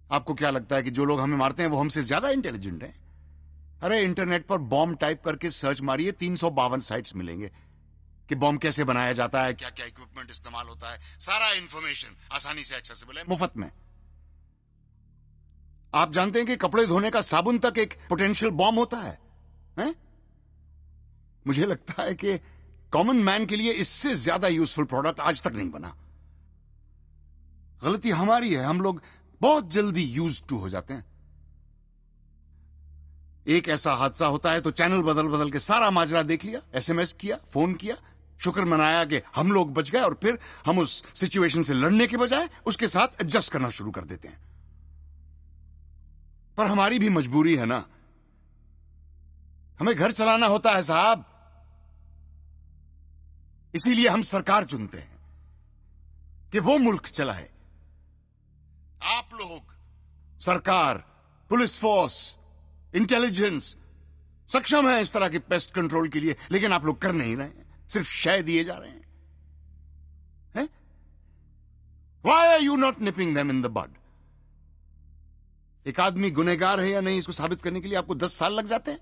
आपको क्या लगता है कि जो लोग हमें मारते हैं वो हमसे ज्यादा इंटेलिजेंट हैं? अरे इंटरनेट पर बॉम्ब टाइप करके सर्च मारिए, 352 साइट्स मिलेंगे कि बॉम्ब कैसे बनाया जाता है, क्या क्या इक्विपमेंट इस्तेमाल होता है। सारा इंफॉर्मेशन आसानी से एक्सेसिबल है, मुफ्त में। आप जानते हैं कि कपड़े धोने का साबुन तक एक पोटेंशियल बॉम्ब होता है, हैं? मुझे लगता है कि कॉमन मैन के लिए इससे ज्यादा यूजफुल प्रोडक्ट आज तक नहीं बना। गलती हमारी है, हम लोग बहुत जल्दी यूज्ड टू हो जाते हैं। एक ऐसा हादसा होता है तो चैनल बदल बदल के सारा माजरा देख लिया, एसएमएस किया, फोन किया, शुक्र मनाया कि हम लोग बच गए, और फिर हम उस सिचुएशन से लड़ने के बजाय उसके साथ एडजस्ट करना शुरू कर देते हैं। पर हमारी भी मजबूरी है ना, हमें घर चलाना होता है साहब। इसीलिए हम सरकार चुनते हैं कि वो मुल्क चलाए। आप लोग, सरकार, पुलिस फोर्स, इंटेलिजेंस सक्षम है इस तरह की पेस्ट कंट्रोल के लिए, लेकिन आप लोग कर नहीं रहे हैं, सिर्फ शय दिए जा रहे हैं। Why are you not nipping them in the bud? एक आदमी गुनहगार है या नहीं, इसको साबित करने के लिए आपको 10 साल लग जाते हैं।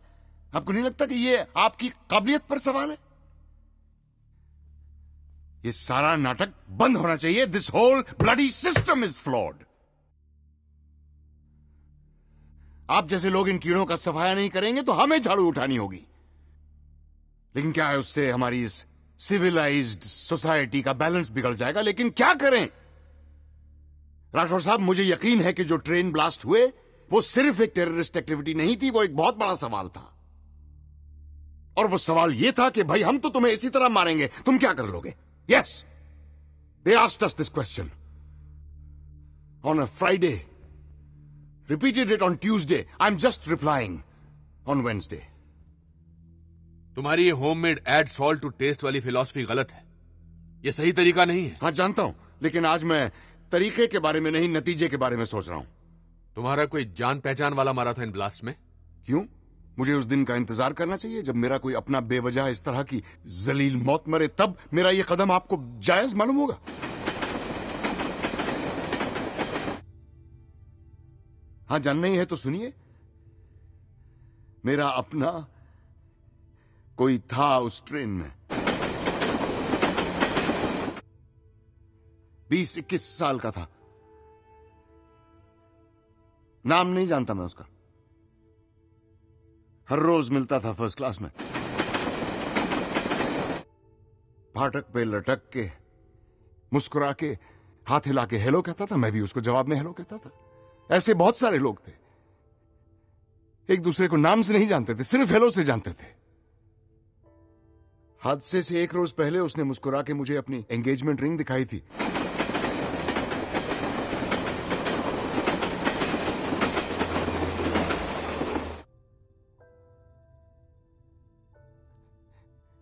आपको नहीं लगता कि ये आपकी काबिलियत पर सवाल है? ये सारा नाटक बंद होना चाहिए। This whole bloody system is flawed. आप जैसे लोग इन कीड़ों का सफाया नहीं करेंगे तो हमें झाड़ू उठानी होगी। लेकिन क्या है, उससे हमारी इस सिविलाइज्ड सोसाइटी का बैलेंस बिगड़ जाएगा। लेकिन क्या करें राठौर साहब, मुझे यकीन है कि जो ट्रेन ब्लास्ट हुए वो सिर्फ एक टेररिस्ट एक्टिविटी नहीं थी, वो एक बहुत बड़ा सवाल था। और वो सवाल ये था कि भाई हम तो तुम्हें इसी तरह मारेंगे, तुम क्या कर लोगे? Yes, they asked us this question on a Friday, repeated it on Tuesday. I'm just replying on Wednesday. तुम्हारी ये homemade add salt to taste वाली फिलॉसफी गलत है। ये सही तरीका नहीं है। हाँ जानता हूं, लेकिन आज मैं तरीके के बारे में नहीं, नतीजे के बारे में सोच रहा हूं। तुम्हारा कोई जान पहचान वाला मारा था इन ब्लास्ट में? क्यों? मुझे उस दिन का इंतजार करना चाहिए जब मेरा कोई अपना बेवजह इस तरह की जलील मौत मरे, तब मेरा ये कदम आपको जायज मालूम होगा। हाँ, जानना ही है तो सुनिए। मेरा अपना कोई था उस ट्रेन में, 20-21 साल का था। नाम नहीं जानता मैं उसका, हर रोज मिलता था फर्स्ट क्लास में। फाटक पे लटक के, मुस्कुरा के, हाथ हिला के हेलो कहता था, मैं भी उसको जवाब में हेलो कहता था। ऐसे बहुत सारे लोग थे, एक दूसरे को नाम से नहीं जानते थे, सिर्फ हेलो से जानते थे। हादसे से एक रोज पहले उसने मुस्कुरा के मुझे अपनी एंगेजमेंट रिंग दिखाई थी।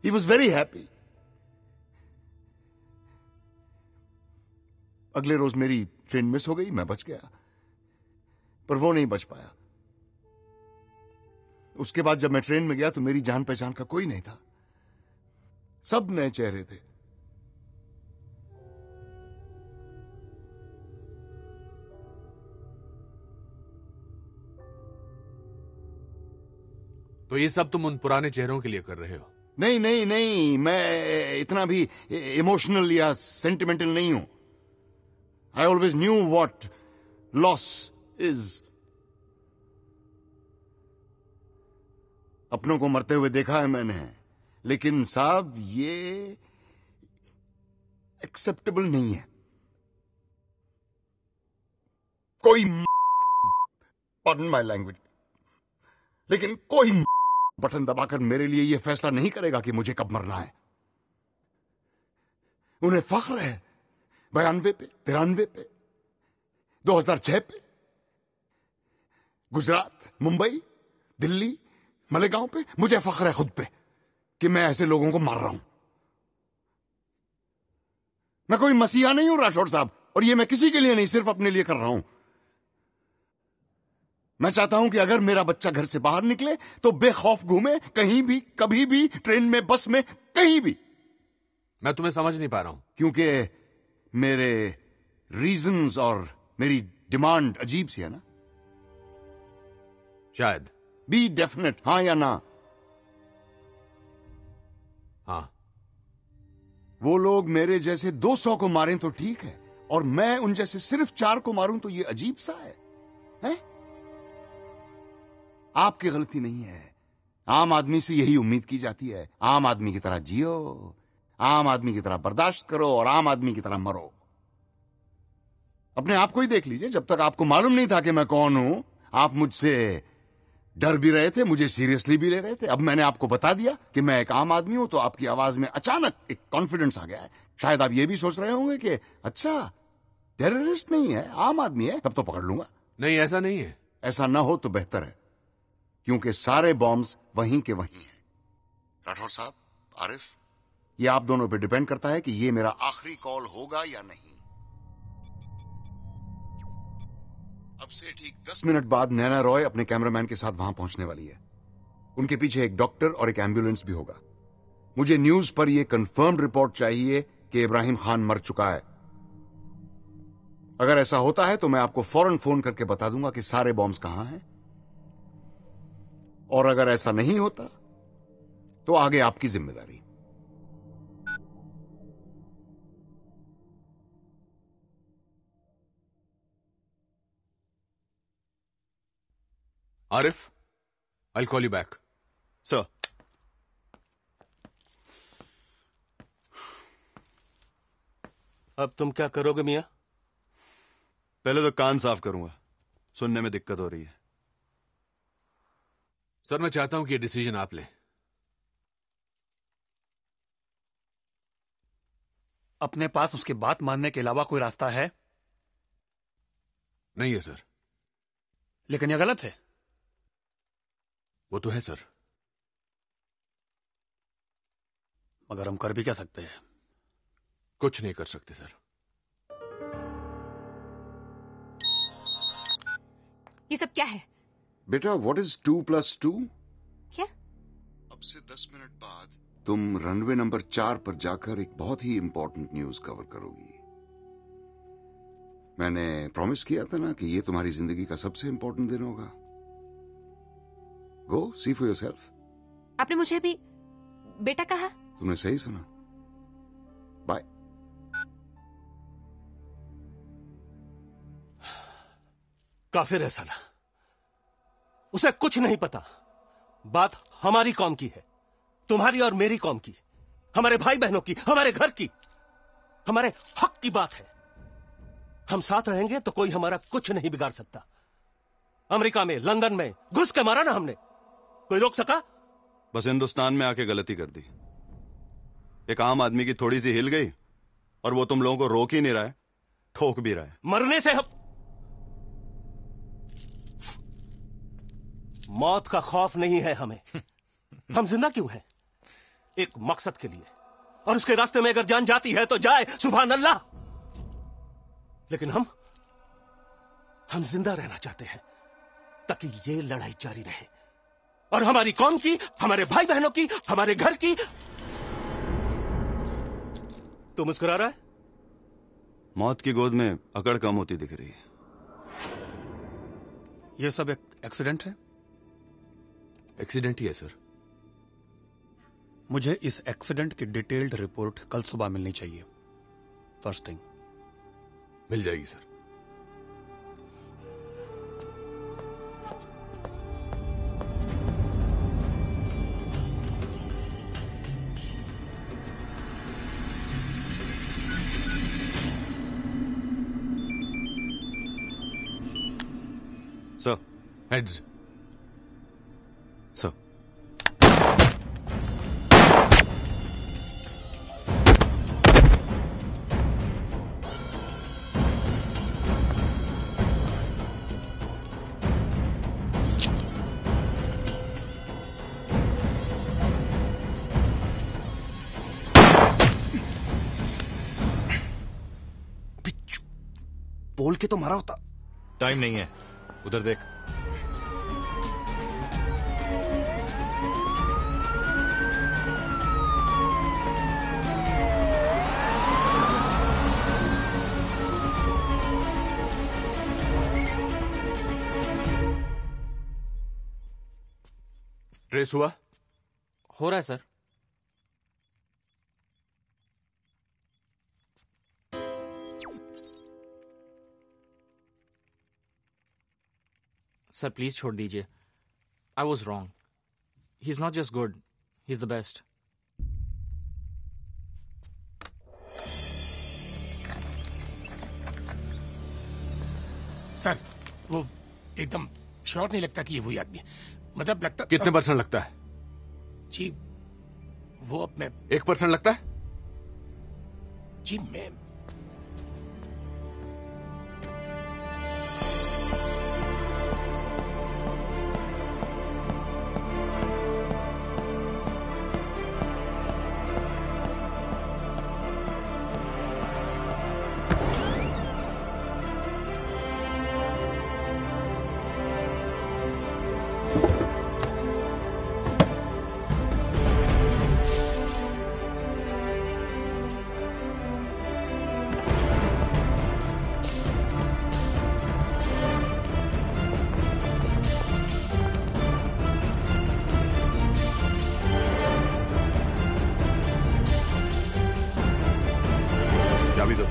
He was very happy. अगले रोज मेरी ट्रेन मिस हो गई, मैं बच गया, पर वो नहीं बच पाया। उसके बाद जब मैं ट्रेन में गया तो मेरी जान पहचान का कोई नहीं था, सब नए चेहरे थे। तो ये सब तुम उन पुराने चेहरों के लिए कर रहे हो? नहीं नहीं नहीं, मैं इतना भी इमोशनल या सेंटिमेंटल नहीं हूं। I always knew what loss is. अपनों को मरते हुए देखा है मैंने, लेकिन साहब ये एक्सेप्टेबल नहीं है। कोई Pardon my language. लेकिन कोई बटन दबाकर मेरे लिए यह फैसला नहीं करेगा कि मुझे कब मरना है। उन्हें फख्र है 92 पे, 93 पे, 2006 पे, गुजरात, मुंबई, दिल्ली, मलेगांव पे। मुझे फख्र है खुद पे कि मैं ऐसे लोगों को मार रहा हूं। मैं कोई मसीहा नहीं हूं राठौड़ साहब, और ये मैं किसी के लिए नहीं, सिर्फ अपने लिए कर रहा हूं। मैं चाहता हूं कि अगर मेरा बच्चा घर से बाहर निकले तो बेखौफ घूमे, कहीं भी, कभी भी, ट्रेन में, बस में, कहीं भी। मैं तुम्हें समझ नहीं पा रहा हूं। क्योंकि मेरे रीजंस और मेरी डिमांड अजीब सी है ना। शायद। बी डेफिनेट, हां या ना। हाँ। वो लोग मेरे जैसे 200 को मारें तो ठीक है, और मैं उन जैसे सिर्फ 4 को मारूं तो ये अजीब सा है, हैं? आपकी गलती नहीं है। आम आदमी से यही उम्मीद की जाती है। आम आदमी की तरह जियो, आम आदमी की तरह बर्दाश्त करो, और आम आदमी की तरह मरो। अपने आप को ही देख लीजिए। जब तक आपको मालूम नहीं था कि मैं कौन हूं, आप मुझसे डर भी रहे थे, मुझे सीरियसली भी ले रहे थे। अब मैंने आपको बता दिया कि मैं एक आम आदमी हूं, तो आपकी आवाज में अचानक एक कॉन्फिडेंस आ गया है। शायद आप ये भी सोच रहे होंगे कि अच्छा, टेररिस्ट नहीं है, आम आदमी है, तब तो पकड़ लूंगा। नहीं, ऐसा नहीं है। ऐसा ना हो तो बेहतर है, क्योंकि सारे बॉम्ब्स वहीं के वहीं हैं। राठौर साहब, आरिफ, ये आप दोनों पे डिपेंड करता है कि ये मेरा आखिरी कॉल होगा या नहीं। अब से ठीक 10 मिनट बाद नैना रॉय अपने कैमरामैन के साथ वहां पहुंचने वाली है। उनके पीछे एक डॉक्टर और एक एम्बुलेंस भी होगा। मुझे न्यूज पर यह कंफर्म्ड रिपोर्ट चाहिए कि इब्राहिम खान मर चुका है। अगर ऐसा होता है तो मैं आपको फौरन फोन करके बता दूंगा कि सारे बॉम्ब्स कहां हैं, और अगर ऐसा नहीं होता तो आगे आपकी जिम्मेदारी। Arif, I'll call you back. Sir. अब तुम क्या करोगे मियां? पहले तो कान साफ करूंगा, सुनने में दिक्कत हो रही है। सर, मैं चाहता हूं कि ये डिसीजन आप लें। अपने पास उसकी बात मानने के अलावा कोई रास्ता है? नहीं है सर। लेकिन यह गलत है। वो तो है सर, मगर हम कर भी क्या सकते हैं? कुछ नहीं कर सकते सर। ये सब क्या है? बेटा, व्हाट इज 2+2? क्या? अब से 10 मिनट बाद तुम रनवे नंबर 4 पर जाकर एक बहुत ही इंपॉर्टेंट न्यूज कवर करोगी। मैंने प्रॉमिस किया था ना कि ये तुम्हारी जिंदगी का सबसे इंपॉर्टेंट दिन होगा। गो सी फॉर योरसेल्फ। आपने मुझे अभी बेटा कहा? तुमने सही सुना। बाय। काफिर है साला, उसे कुछ नहीं पता। बात हमारी कौम की है, तुम्हारी और मेरी कौम की, हमारे भाई बहनों की, हमारे घर की, हमारे हक की बात है। हम साथ रहेंगे तो कोई हमारा कुछ नहीं बिगाड़ सकता। अमेरिका में, लंदन में घुस के मारा ना हमने, कोई रोक सका? बस हिंदुस्तान में आके गलती कर दी। एक आम आदमी की थोड़ी सी हिल गई और वो तुम लोगों को रोक ही नहीं रहा है, ठोक भी रहा है। मरने से हम मौत का खौफ नहीं है हमें। हम जिंदा क्यों हैं? एक मकसद के लिए, और उसके रास्ते में अगर जान जाती है तो जाए, सुभान अल्लाह। लेकिन हम जिंदा रहना चाहते हैं ताकि ये लड़ाई जारी रहे, और हमारी कौम की, हमारे भाई बहनों की, हमारे घर की। तू मुस्कुरा रहा है? मौत की गोद में अकड़ कम होती दिख रही है। यह सब एक एक्सीडेंट है? एक्सीडेंट ही है सर। मुझे इस एक्सीडेंट की डिटेल्ड रिपोर्ट कल सुबह मिलनी चाहिए, फर्स्ट थिंग। मिल जाएगी सर। Sir, heads. सर बोल के तो मारा होता। टाइम नहीं है, उधर देख। ट्रेस हुआ? हो रहा है सर। सर प्लीज छोड़ दीजिए। I was wrong. He is not just good, he is the best. Sir वो एकदम श्योर नहीं लगता कि ये वही आदमी है। मतलब लगता। कितने परसेंट लगता है? जी वो अब मैं 1% लगता है? जी मैं चाबी दो।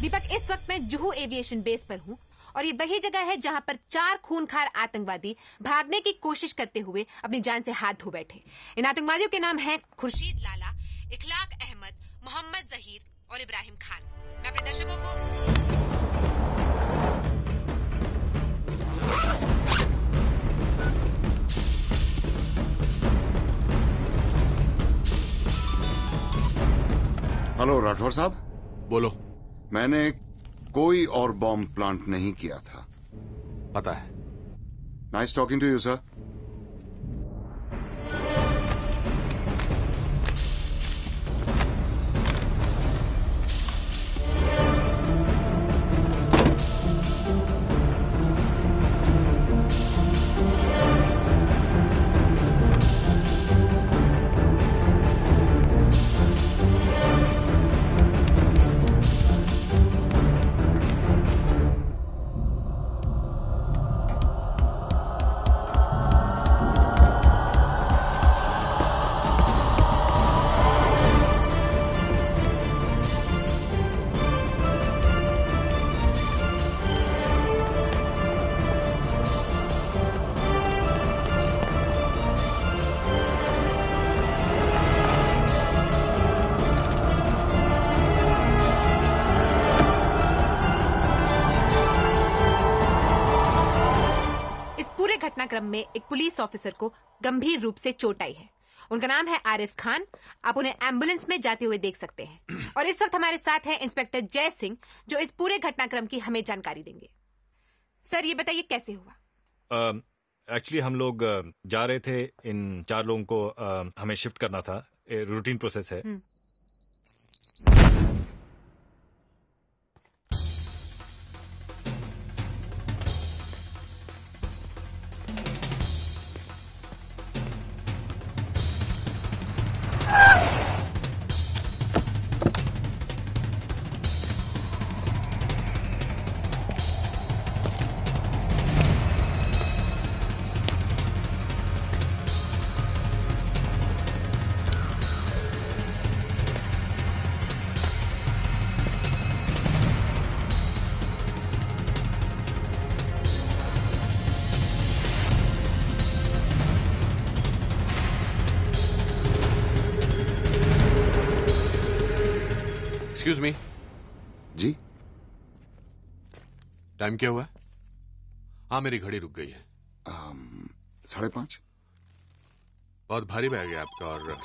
दीपक, इस वक्त मैं जुहू एविएशन बेस पर हूँ और ये वही जगह है जहाँ पर 4 खूंखार आतंकवादी भागने की कोशिश करते हुए अपनी जान से हाथ धो बैठे। इन आतंकवादियों के नाम हैं खुर्शीद लाला, इखलाक अहमद, मोहम्मद जहीर और इब्राहिम खान। मैं अपने दर्शकों को हेलो राठौर साहब। बोलो। मैंने कोई और बॉम्ब प्लांट नहीं किया था। पता है। Nice talking to you sir. घटनाक्रम में एक पुलिस ऑफिसर को गंभीर रूप से चोट आई है। उनका नाम है आरिफ खान। आप उन्हें एम्बुलेंस में जाते हुए देख सकते हैं। और इस वक्त हमारे साथ हैं इंस्पेक्टर जय सिंह, जो इस पूरे घटनाक्रम की हमें जानकारी देंगे। सर ये बताइए कैसे हुआ? एक्चुअली हम लोग जा रहे थे, इन 4 लोगों को हमें शिफ्ट करना था। रूटीन प्रोसेस है। Excuse me. जी। टाइम क्या हुआ? हाँ, मेरी घड़ी रुक गई है। 5:30। बहुत भारी बैग है आपका। और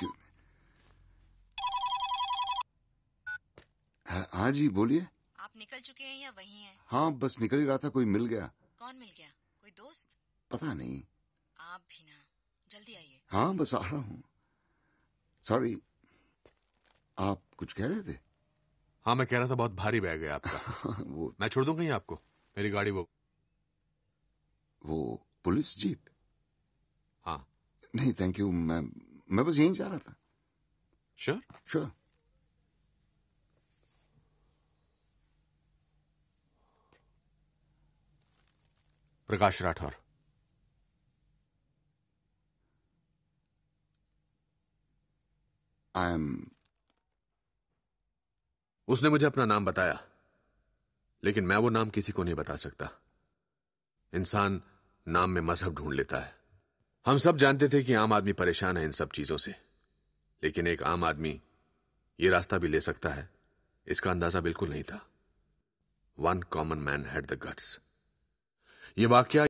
हाँ जी, बोलिए। आप निकल चुके हैं या वहीं हैं? हाँ, बस निकल ही रहा था, कोई मिल गया। कौन मिल गया? कोई दोस्त? पता नहीं। आप भी ना, जल्दी आइए। हाँ, बस आ रहा हूँ। सॉरी, आप कुछ कह रहे थे? हाँ, मैं कह रहा था बहुत भारी बैग है आपका। वो मैं छोड़ दूं कहीं आपको? मेरी गाड़ी वो पुलिस जीप? हाँ। नहीं थैंक यू, मैं बस यहीं जा रहा था। Sure? Sure. Prakash Rathore. I am. उसने मुझे अपना नाम बताया, लेकिन मैं वो नाम किसी को नहीं बता सकता। इंसान नाम में मजहब ढूंढ लेता है। हम सब जानते थे कि आम आदमी परेशान है इन सब चीजों से, लेकिन एक आम आदमी ये रास्ता भी ले सकता है, इसका अंदाजा बिल्कुल नहीं था। One common man had the guts. ये वाकया